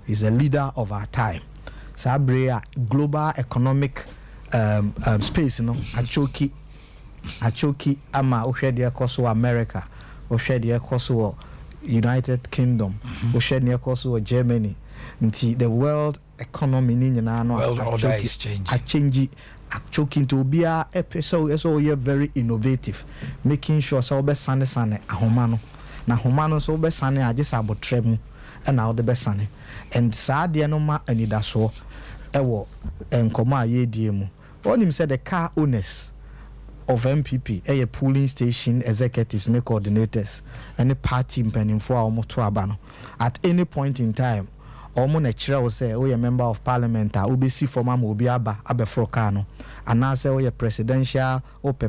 is a leader of our time. Sabria global economic space no achoki ama ohwede ekoso America, ohwede ekoso United Kingdom, ohwede ekoso Germany. Nti the world economy ni nyina no world order is changing. Choking to be a episode so you're very innovative, making sure so be sane ahomano na homano so be sane agye sabotrem and now the best sane and sad de no ma anida so ewo enkoma ye die mu onim said the car owners of MPP polling station executives ne coordinators and the party mpanimfo a omoto aba no at any point in time omo na kire wo say we member of parliament a obesi former ma obi aba abefro car no ana say we presidential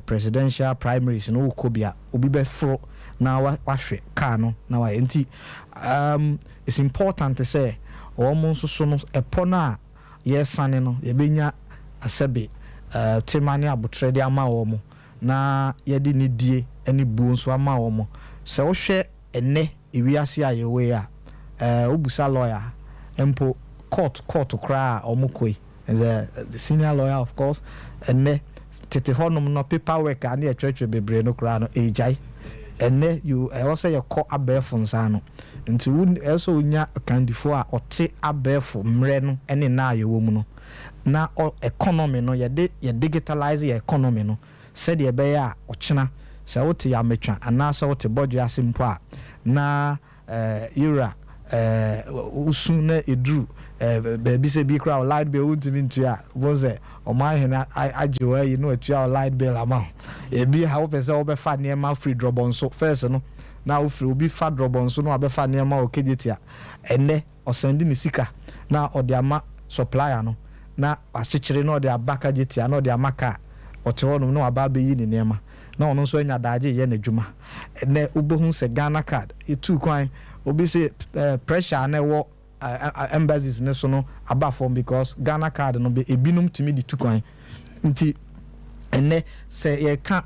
presidential primaries no ukobia obi befro na wahwe car no na wa enti it's important to say omo so no epona yesane no yebenya asebe temani abotrede ama omo na yedi ni die eni buo nso ama omo se wo hwe ene ewiase ayewe a obusa lawyer empo court cry omukoi the senior lawyer of course and tete honum no paperwork and e twetwe bebre no cry no ejai and you also your court abefo nsano nti won also unya kandifo a ote abefo mre no ene na ayewo mu no na economy no ye digitalize your economy no said ye be ya ochina se wote ya metwa ana se wote bodu asimpo a na era usuna edru baby say be crowd light bill won't mean to ya was Omanhene Yaw you know to light bill amount e be how person obefa near free drop on so first no now free obi fa drop on so no abefa near ma okegeti a enne o send ni sika na ode ama supplier no na achichire no ode abaka geti na ode amaka ote hono no aba be yi ni near na ono so anya daje ye na dwuma enne ubohu se Ghana card etu kwan obi say pressure na wo embassies ne so no aba form because Ghana card no be ebinum timi di tukwan nti enne se ye ka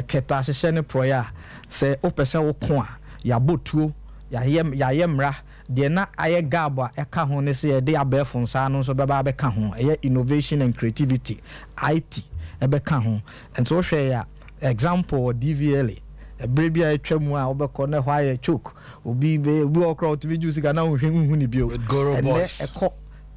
keta hye ne proya se opese wo ko a ya botuo ya yemra de na aye gabo e ka ho ne se ye de abefo nsa no so beba be ka ho ye innovation and creativity IT e be ka ho ento hwe ya example DVLA ebrebia etwamu a obekọ na hwa ye choke obi okra otibi juice ga na hwehwu ni bio ene eko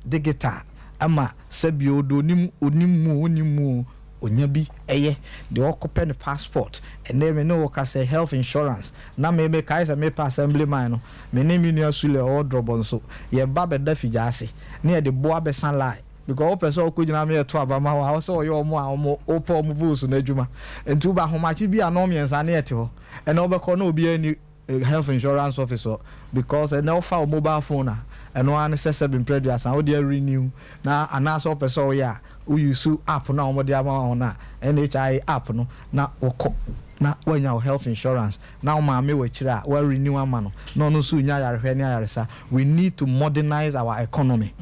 digital ama sabio do onimu onyabi eye de okope ne passport ene me no ka say health insurance na me kai say me assembly man no me ne mi nua sule o drobon so ye ba be da fijase ne ye de boa be san lie because person okujina me to abama wa so yo omo opo omo vusu na adwuma entu ba homachi bi anom yensa na yete ho ene obekọ na obi ani health insurance officer because ene offer mobile phone ene wan se 7 previous and o dey renew na anaso person o ya we use app na omo de ama na NHI app no na woko na when your health insurance now maame we kira we renew ama no no so nya yarehwe ni ayaresa. We need to modernize our economy.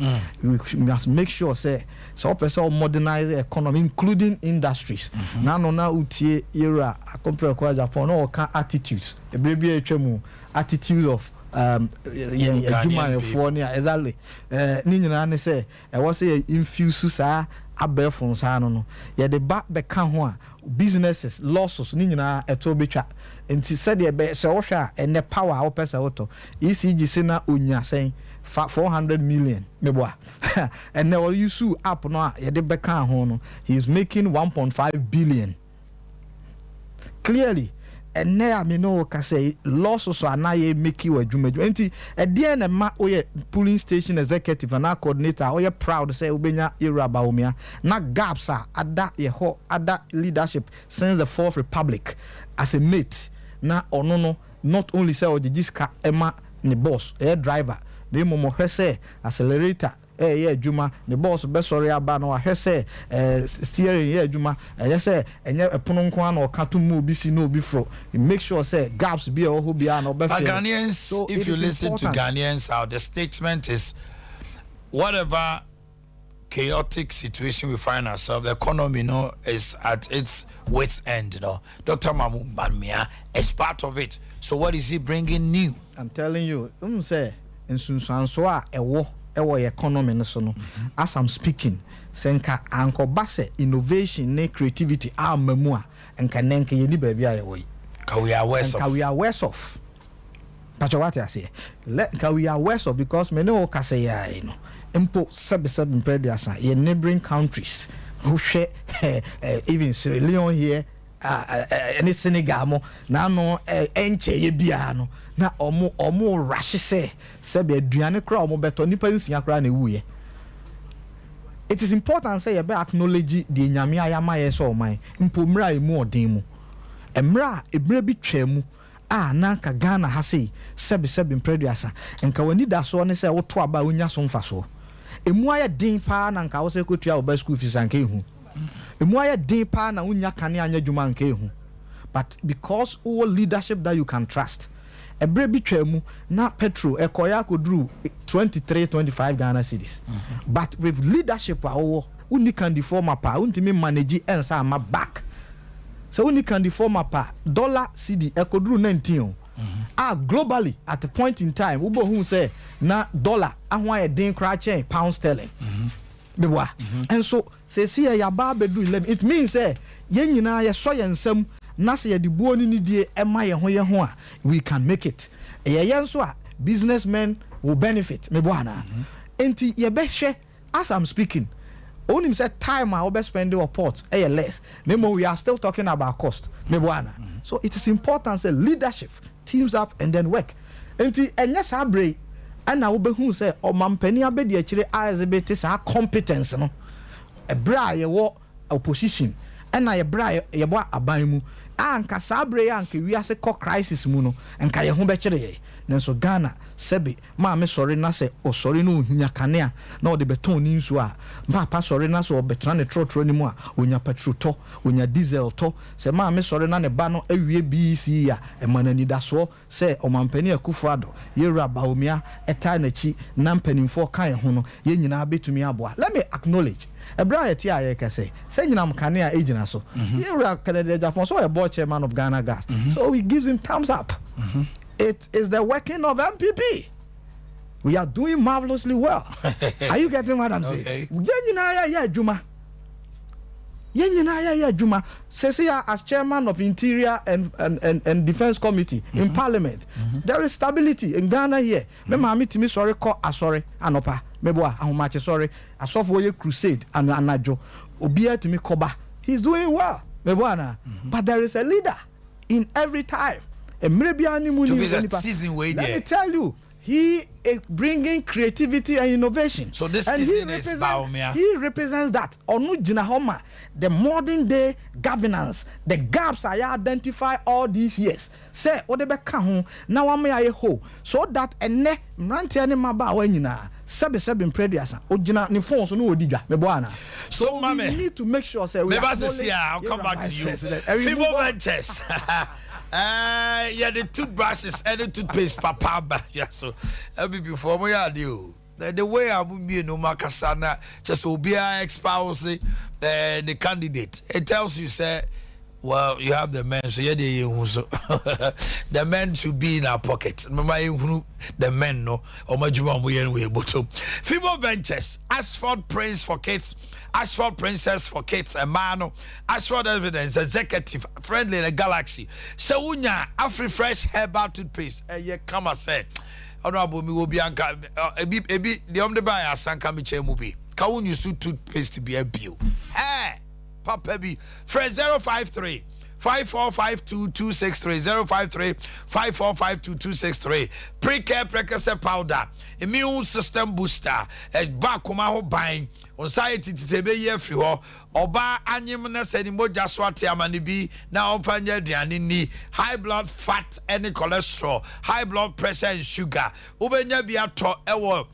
We must make sure say so person modernize the economy including industries. Na no na utie era compare kwa Japan no ka attitudes e baby etwemu attitude of human for exactly ni nyina ne say e was say infuse sa abefon sa no ye de back ho a businesses losses ni nyina eto betwa enti said e se wo hwa ene power wo pesa woto ECG se na onya sen 400 million meboa and now you sue up no ye de beka ho no he is making 1.5 billion clearly. And now I know can say losses are now make you a juma. Enti at the end ma oye polling station executive and our coordinator oye proud to say ubenya era baumia na gaps are ada ye ho ada leadership since the Fourth Republic as a mate na no not only say o jiska ema ni boss air driver the momo say accelerator yeah juma the boss best sorry aba no ahwe say steering yeah juma say enye epono nko an o kato mu bi si no bi fro make sure say gaps be o be an obe Ghanaians. So if you listen important to Ghanaians out, the statement is whatever chaotic situation we find ourselves, the economy is at its wit's end. Dr. Mamu Bamia is part of it. So what is he bringing new? I'm telling you say in so a ewo economy no so no as I'm speaking senka anko base innovation ne creativity mamu a enka nenka ye ni baabi a yewo Ka we are worse off. We are worse off. But what I say, we are worse off because many o ka say ya impo 77 previous in neighboring countries who share even Sierra Leone here any Senegal mo na no enche ye bia no na omo rush say be aduane kra omo beto nipa nsia kra na ewuye. It is important say you be acknowledge the nyame ayama ye so man mpo mra emu odin mu emra ebra bi twam na ka Ghana ha sei sebe preduasa enka wani da so ne say woto aba onya so mfa so emu aye din pa na nka wo se kotua oba school fees anka ehu emu aye din pa na onya kane anya dwuma anka ehu. But because all leadership that you can trust ebra bi twam na petrol ekoya kodru 23-25 Ghana cedis. But with leadership uni can the former pa untimi manage ensa ma back. So when you can the former pa dollar CD ekodru 19 globally at a point in time ubo who say na dollar ahwa e din kra chain pound sterling and so say see ya ba bedu 11 it means say yen nyina ye so ye nsam na se ye de buo ni die ema ye ho a we can make it yen so a businessmen will benefit na enti ye be hwe as I'm speaking. Only said time I will spend your ports less. Nemo we are still talking about cost. So it is important say leadership teams up and then work. And yes I break and I will be who say o mampeni abedi actually as a bit is competence no. A bra ye wo opposition and I bra ye bo abaimu anka sabre anka we ase co crisis mu no enka ye ho be kire nanso Ghana sebe ma me sorry na se o sorry no hunya kanea na o de beton ni nso a papa sorry na so obetran ne trotro ni mu a onya petrol to onya diesel to se ma me sorry na ne ba no awie BC a e manani da so se o mampani Akufo-Addo yewra baomia eta na chi na mpanimfo kan ho no ye nyina betumi aboa. Let me acknowledge Ebra yeti aye ka say nyina mkanea agina so yewra Canada Japan so a board chairman of Ghana Gas so he gives him thumbs up. It is the working of MPP. We are doing marvelously well. Are you getting what I'm saying? Juma. Cecia as chairman of Interior and Defense Committee in Parliament. There is stability in Ghana here. Me mami timi sorry call sorry anopa. Meboa ahomache sorry. Asofo ye crusade and anajo. Obia timi koba. He's doing well. Meboa but there is a leader in every time. Let me tell you, he is bringing creativity and innovation. So this season is Baumia. He represents that. The modern day governance, the gaps I identify all these years. Say, Odebeka now I'm ho so that ene mranti ani maba wenina sebe imprediasa ojina ni phone so no odiga mebo ana so mama we need to make sure say we are I'll come back to you Fibo Ventures yeah the toothbrushes and the toothpaste papa ba yeah so every before me ya do the way I would be no makasana just obia espouse the candidate it tells you say well, you have the men, so yeah, the men should be in our pockets. Remember, the men, no, or my bottom. Fibo Ventures, Asphalt Prince for kids, Asphalt Princess for kids, a man, Asphalt Evidence, executive, friendly in the galaxy. So, unya, Afri Fresh Herbal Toothpaste, yeah, come and say, honorable me will be anka, the omnibus, Sanka Miche movie. Kawun you suit toothpaste to be a bill. Hey! Papa B, Fred 053 5452 053 5452 Pre-care precursor powder, immune system booster, a bakuma buying, society to be year free oba anyimna seni moja swati amanibi na ofanya duanini high blood fat any cholesterol, high blood pressure and sugar. Ubenya bi ato ewo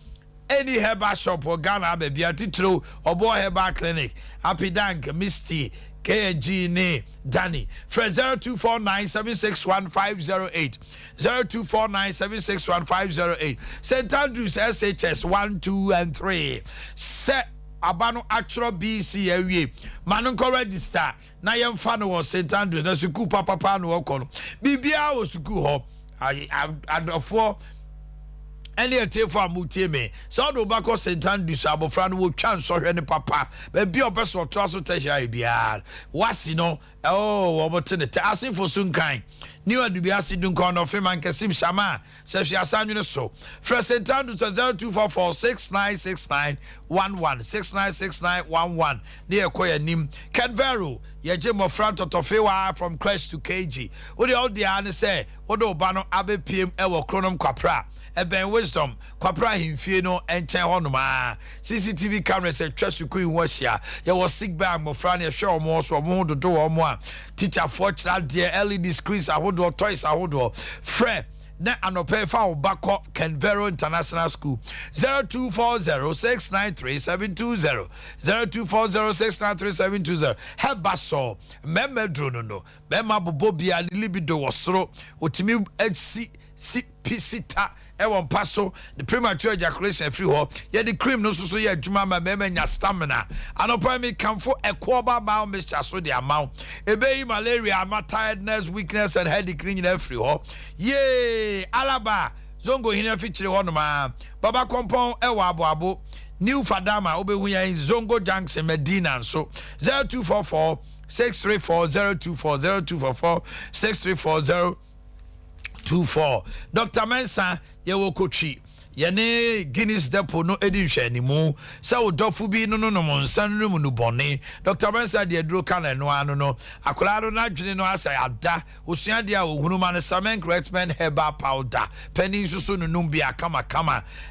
any herbal shop or Ghana baby atitro or boy herbal clinic happy dank misty KG ne Danny for 0249761508 0249761508 St Andrews SHS 1 2 and 3 set abano actual BC awie manonko register na yemfa no St Andrews na suku papa no okono bibia o suku ho adofo any a tear for Mutime. So do back of St. Andrews, Abofran will chance or any papa, but be a person or trust to tell you. What's you know? Oh, opportunity. Asking for soon kind. New at the Biasi Duncan of him and Kasim Shama, says she has signed so. First St. Andrews 0244 696911 696911 near Koya Nim Canveru. Ye Jim of front of Tofewa from Crash to KG. What the old Diana say? What do Bano Abe PM Ewo Chronom Capra? Eben wisdom, kwapra himfie no enchen honoma. CCTV cameras say trust you queen was here. There was sick bag mo fran show mo so mo do omo a. Teacher for child dear LED screens ahodo toys ahodo. Fre na anope fa obako Kenvero International School 0240693720 0240693720 Hebaso meme drono no mema bobo bia libido wosoro otimi si pisita ewon paso the premature ejaculation free ho ye the cream no so ye adwuma ma nya stamina anopa me kamfo ekoba ba mixture so the amount ebe malaria tiredness weakness and headache nyina free ho ye alaba zongo hina fichire ho no ma baba kompon ewa aboabo new fadama obehu yan zongo junction medina so 0244 634 0240 634 24 Dr. Mensa yewo kochi yene Guinness Depot no edihwe animu sa odofu bi no monsan no mu no bone Dr. Mensa de aduro kana no ano no akolado na dwene no asa ada osua de a ohunu ma ne samen correctment herbal powder penny susu no num bia kama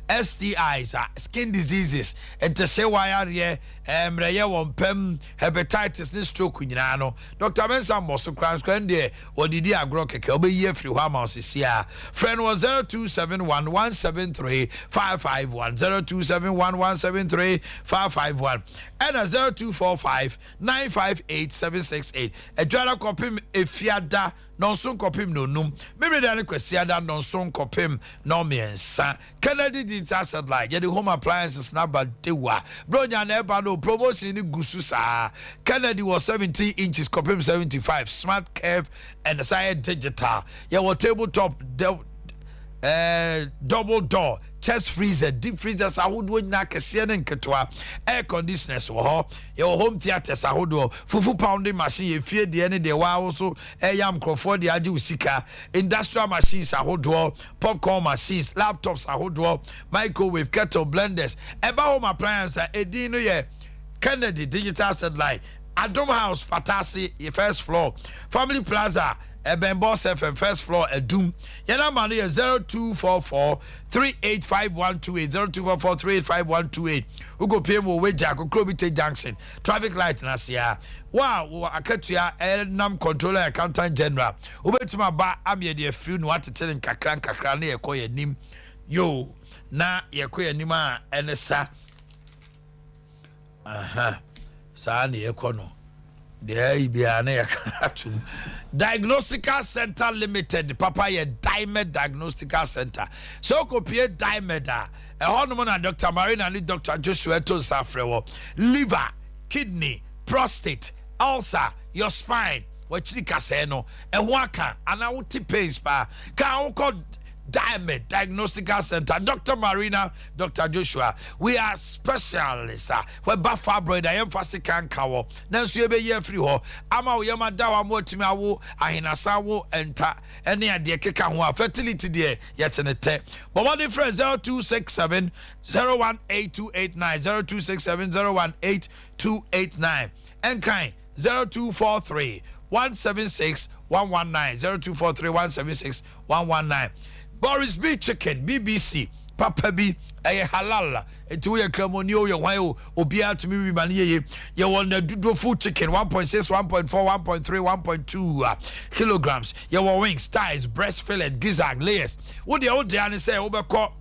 STIs skin diseases entese wire emreye wompem hepatitis ne stroke nyina no Dr. Mensa moso kran de odidi agro keke obeyi afri ho ama osisia friend was 0271173551 0271173551 and 0245958768 Ejwala kopim efiada nonson kopim no num maybe da ne kwasiada nonson kopim no miensa Kennedy did asset like the home appliances na badewa bronya na eba no promotion ni gusu sa Kennedy was 17 inches kopim 75 smart curve and the side digital your tabletop double door chest freezer deep freezers ahodo na kese ne nketwa air conditioners wo ho your home theaters ahodo fufu pounding machine ye fie de ne de wa so yam croford de age usika industrial machines ahodo popcorn machines laptops ahodo microwave kettle blenders eba home appliance edin no ye Kennedy digital satellite Adom House Patasi first floor Family Plaza Ben Boss FM first floor Edum yana mani 0244 385128 0244 385128 ugo pmo weja ko Krobite Junction traffic light na sia wow akatua nam controller accountant general ubetuma ba amye de free no atete nkakra na ekoye nim yo na yɛkɔ anim a ɛne sa saa ne yɛkɔ no deɛ ibia na yɛkatum diagnostical center limited papa yɛ diamond diagnostical center so kopie diamond a ɛhɔ nom na Dr. Marina ne Dr. Joshua to nsafrɛ wɔ liver kidney prostate ulcer your spine wachiri kasɛ no ɛho aka ana wote pains pa ka wo kɔ Diamond Diagnostical Center, Dr. Marina, Dr. Joshua. We are specialists. We bafa brother emphasis can cover. Nansu ebe ye free ho. Ama we yama dawa mo timi awo ahinasa wo enta. Any ade keka ho fertility there yet in the te. But what difference 0267 018289 0267 018289 and kind 0243 176 119 0243 176 119. Boris B Chicken BBC Papa B halal etu ye kremoni o ye hwan o obia to me bi ye ye won the dudo food chicken 1.6 1.4 1.3 1.2 kilograms ye won wings thighs breast fillet gizzard layers wo de an say wo be call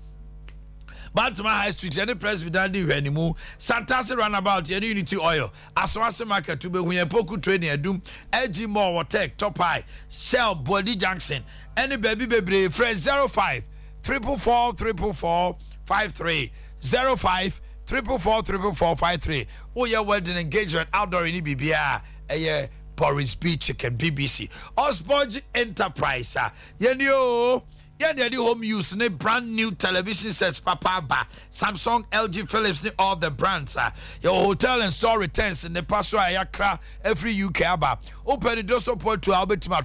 Baltimore High Street, any Presbyterian anymore. Santasi runabout, any Unity Oil. Aswasi Market to be when you poku training a doom. LG More Tech, Top High, Shell, Body Junction. Any baby, fresh 05 444 444 53 05 444 53. Oh, your wedding engagement outdoor in BBR. Boris B Chicken BBC. Osborne Enterprise. Yenio. Yeah, the home use ne brand new television sets papa ba Samsung, LG, Philips ne all the brands your hotel and store returns in the paso ayakra every UK aba open the door support to albetima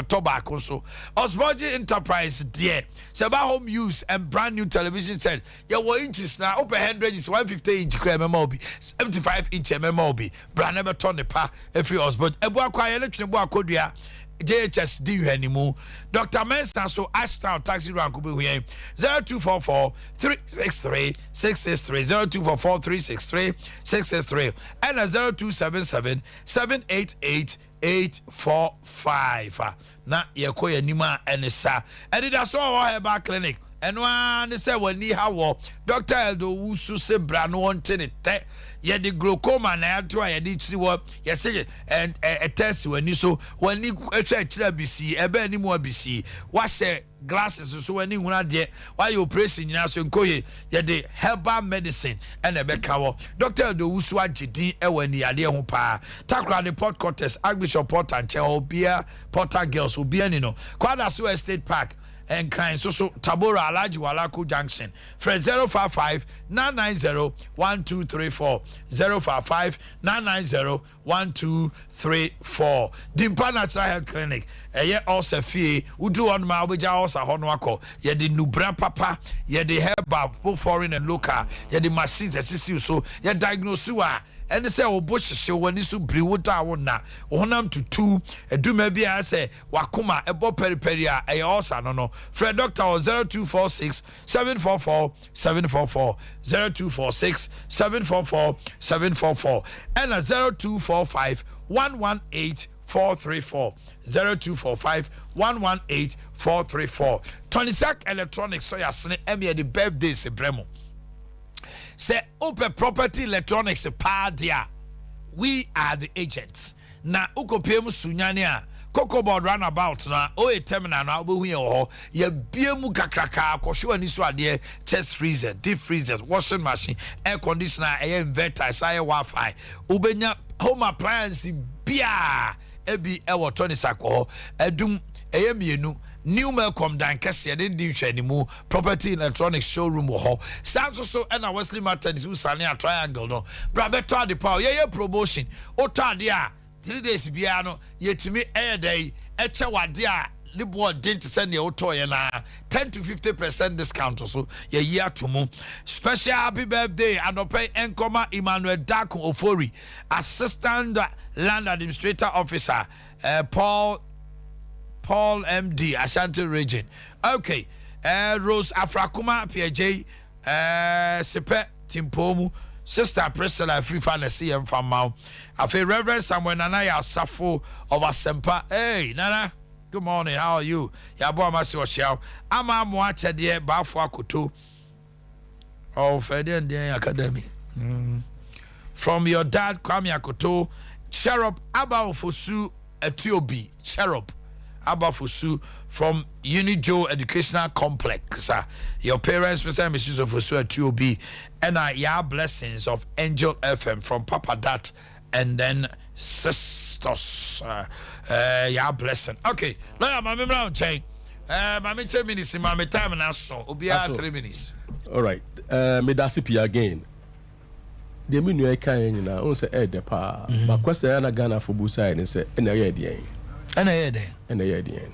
tobacco so Osborne Enterprise dear Seba home use and brand new television set your inches now open 100 is 150 inch MMOB 75 inch MMOB brand never turn the pa every Osborne ebua kwa election ebua kodua JHS do anymore. Dr. Mensa so Ashtown taxi rank will be 0244 363 663 0244 363 663 and 0277 788 845. Na yekoya nima enisa. And it is all our clinic. And one say when ni hawo Dr. Eldo Wusu se brano wanted it. Ye the glaucoma na to ye di see what ye say and a test when you so when you check BC ebe ni mo BC what say glasses so when you na there why you pressing na so nkoye ye the herbal medicine and ebe kawo Dr. Eldo Wusu agidi e wani ade ho pa takra the port quarters Archbishop Port and che obia Porter girls obia ni no kwada so estate park and kind so Tabora Alaji Walaku Junction Fred 055 990 1234 055 990 1234 Dimpa Natural Health Clinic ye also fee udu on ma obeja also honwako ye the nubra papa ye the herb both foreign and local ye the machines assist so ye diagnose and say o bohye wani so briwota wona honam tutu eduma bia say wakoma ebo periperi a e also no Fred Doctor 0246 744 744 0246 744 744 and 0245 118 434 0245 118 434 Tonisac Electronics so yasne emye the birthday se bremo say open property electronics padia we are the agents na ukopem sunyane a Cocoa board runabout na o terminal na obo hu ye ho ye biemu kakraka akohwe ani so ade chest freezer deep freezer washing machine air conditioner air inverter say Wi-Fi ubenya home appliance bia ebi ewo Tonisac ho edum mienu new Melcom dan kese de di hwanimu property electronics showroom ho sanso so na Wesley Martin who sane a triangle no bra beto ade pa ye promotion otade a 3 days bia no yetimi day eche wade a ne bo den to send your toy na 10 to 50% discount so ye year to mu special happy birthday and pay Enkoma Emmanuel Dako Ofori assistant land administrator officer Paul MD Ashanti region. Okay. Rose Afrakuma PJ Sepe Timpomu Sister Priscilla Free Fantasy and from Mount. I feel Reverend Samuel Nana Safo of Sompa. Hey Nana Good morning. How are you? Yabo amasi ochiao. Ama moache die bafo akoto. Oh, Fedian Academy. From your dad, Kwame Akoto, Cherub Abba Ofosu Etiobi. Cherub Abba Ofosu from Unijo Educational Complex. Your parents, Mr. and Mrs. Ofosu Etiobi, and ya blessings of Angel FM from Papa Dat, and then Sisters. Ya blessing. Okay, now I'm a chain. Mammy 10 minutes in my time now, so Obia 3 minutes. All right, Medasipi again. The menu I can now say Ed pa, but question Ghana for Busa and say, and I had the end. And I had it. And I had the end.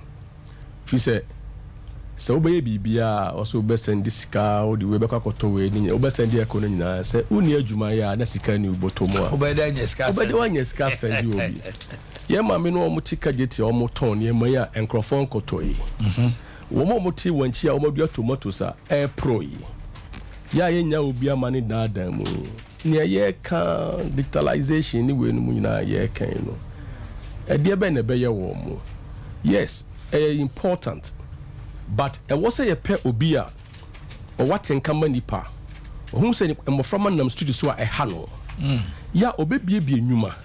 She said, so baby, be also best send this car, the Rebecca Cotowe, or best send the Akonina, say, Unia Jumaya, Nasica new Botomo. Obey the one yes, cast and you will be. Yeah, mammy, no mutika jeti or moton, ye maya and crofon Cotoe. One moti when she almost your tomatoes are air pro. Ya yenya will be a money dadamu. Near ye can digitalization anyway, no ye can, you know. A dear Benebaya warm. Yes, important. But I was a pet obia or what in company pa. Who said a from them studio so a hano. Ya obe baby numa.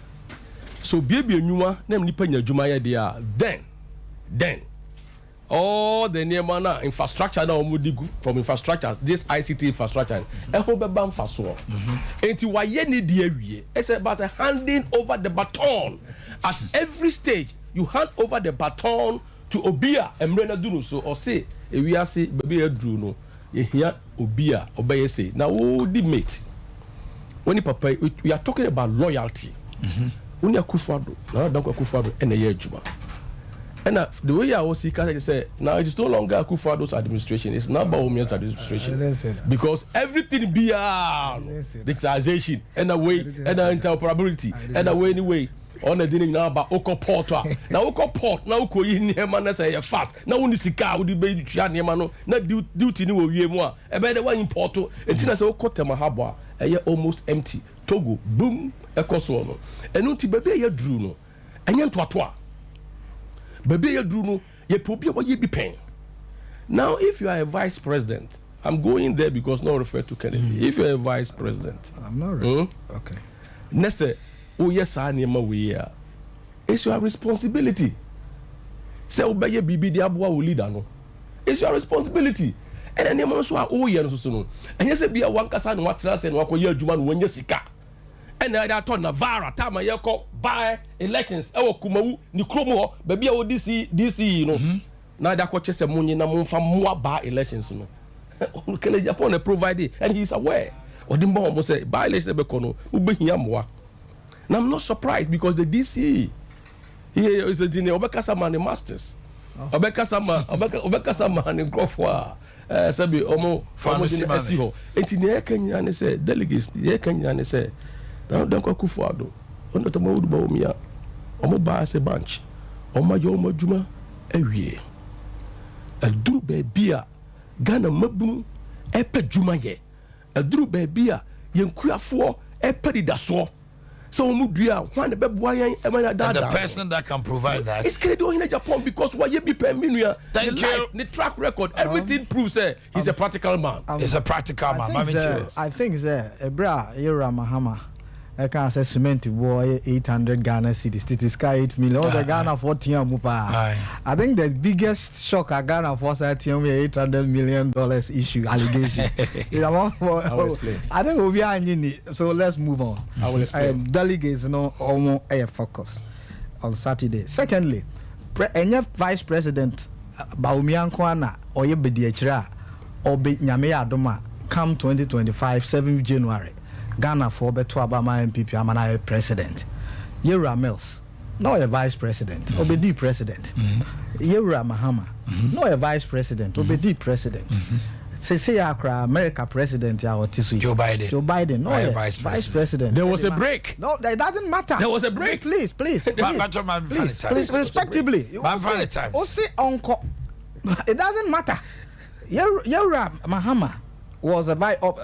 So baby numa, name Nipanya Jumaya dia. Then. All the near mana infrastructure now from infrastructure, this ICT infrastructure, a whole bam faso. And to why any dear, it's about handing over the baton. At every stage, you hand over the baton to Obia and Brenda Dunu. So, or say, if we are say, baby, Druno, you hear Obia, obey say. Now, who did mate? When papa, we are talking about loyalty. When you are Kufado, now don't go Kufado, and a year Juba. And the way I was seeing, say, now it is no longer Akufado's administration, it's now Baumion's administration. Because everything beyond digitalization and the way and the interoperability and the way anyway. On the dinner now about Oko Port. Now Oko Port, now Oko in here, man, say fast. Now only Sika would be Chianimano, not duty new year more. A better one in Porto, and Tina so Kotamahaba, a year almost empty. Togo, boom, a Kosono. And Unti Baby Druno, and Yantua. Baby Druno, ye probably what ye be paying. Now, if you are a vice president, I'm going there because not referred to Kennedy. If you're a vice president, I'm not ready. Okay. Next, oh yes, I need my way. It's your responsibility. Say, obey Bibi Diabwa will lead. It's your responsibility. And then you must say, oh yes, so. And you say, be a one person what else and what year Juman when you sika. And I told Navarra, time I call by elections. Oh, Kumu, Nikromo, baby, oh, DC, you know. Now that coaches a money na from more by elections, you know. Can Japan provide and he's aware. Or the bomb was say, by election, Becono, who be here more. Now I'm not surprised because the DC here is a dinner, Obekasama and the Masters. Obekasama and the Grofwa. Sabi, Omo, Famosiho. And in the Kenya, and say, delegates, the Kenya, and say, don't go Kufuado. On the Modu Baumia. Omo Bass a bunch. Oma Yoma Juma, every year. A drew beer, Ghana Mabum, Epe Juma ye. A drew beer, Yankuya for Epe da so. So Mudria, one the the person that can provide that. It's doing in Japan because why you be paying Thank you. The track record, everything proves he's a practical man. He's a practical man. I think Ebra Yura Mahama. I can't say cement boy 800 Ghana cedis. It is 8 million. The Ghana 14 mupa. I think the biggest shock I Ghana for $800 million issue allegation. I think we'll be so let's move on. I will explain. Delegates no almost a focus on Saturday. Secondly, Vice President Bawumia Nkwana or Yebediachra or Nyame Adoma come 2025 7th January. Ghana for Beto Obama MPP Amana president. Yera Mills, no a vice president, Obedi president. Yera Mahama, no a vice president, Obedi president. Say Accra, America president, Joe Biden, no a vice president. There was a break. No, that doesn't matter. There was a break. Please, respectively. It doesn't matter. Yera Mahama. was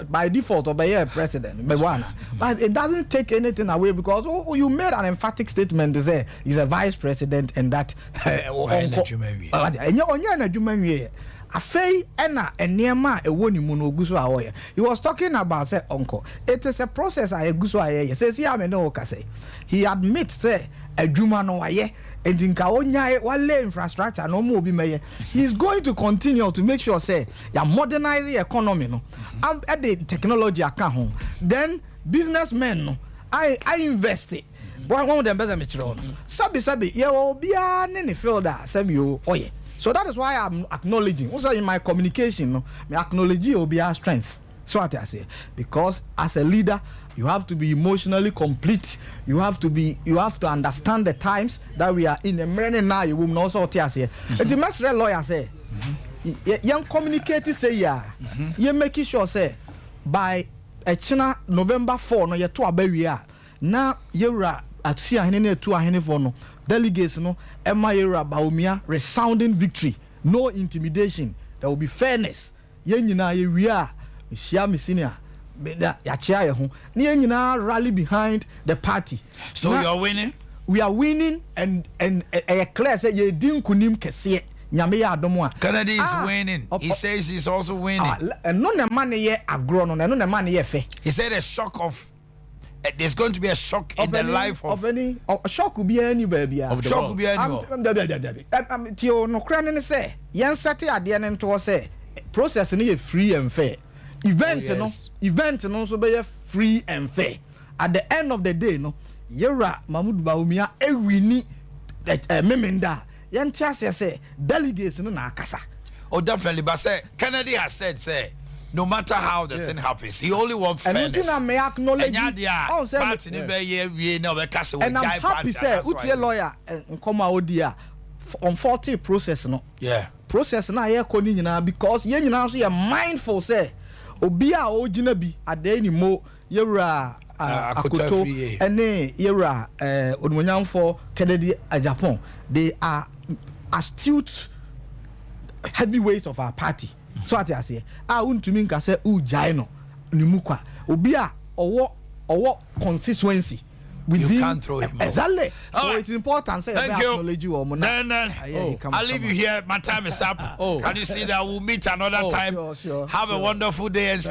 by default of a president, but it doesn't take anything away because you made an emphatic statement to say he's a vice president and that. Afei ena enema ewo ni mu no oguso awoye. He was talking about say uncle. It is a process I guso aye. Say see am no ka say. He admits say adwuma no waye edinka onya wale infrastructure no mo obi meye. He is going to continue to make sure say ya modernize the economy no. And the technology aka ho. Then businessmen no I invest it. One of them better me chiro. Sabi ye obi a ne field a sabi o oye. So that is why I'm acknowledging. Also in my communication, no, I acknowledge your strength. So what I say, because as a leader, you have to be emotionally complete. You have to understand the times that we are in. The many now you will also what I say. The master lawyer say, young communicate say you making sure say by China November 4 no you to aberia. Now you are at see a hene to a hene for no. Delegates no Emayera Baumia resounding victory, no intimidation, there will be fairness. Yenyina ye we are Shia Messinia ya chia ho. Yenyina rally behind the party. So now, you're winning? We are winning and clear say ye din kunim kese. Nyame ya adomo a. Kennedy is winning. He says he's also winning. No na man ye agro no na man ye fe. He said a shock of there's going to be a shock in the life of any a shock could be any baby. Shock could be any. Tio no cranny say, yan sati adea nto say process ni free and fair. Event no so be free and fair. At the end of the day no, Yera Mahmoud Baumia ewini memenda. Yan tia say delegates no na akasa. Oh definitely, but say Kennedy has said say no matter how the thing happens, he only wants fairness. And may acknowledge. And I'm happy say, utie lawyer come out there on 40 process no. Yeah. Process na ye koni nyina because ye nyina so ye mindful say obi a ogina bi ade ni mo yewura akoto ene yewura onumonyamfo Kennedy Japan. They are astute heavyweights of our party. So what I say, untumi nka say ujai no nimukwa obi a owo constituency within. You can't throw him exactly. So right. It's important say thank you. Acknowledge you I'll leave you here. My time is up. Can you see that we'll meet another time? Sure. Have a wonderful day and stay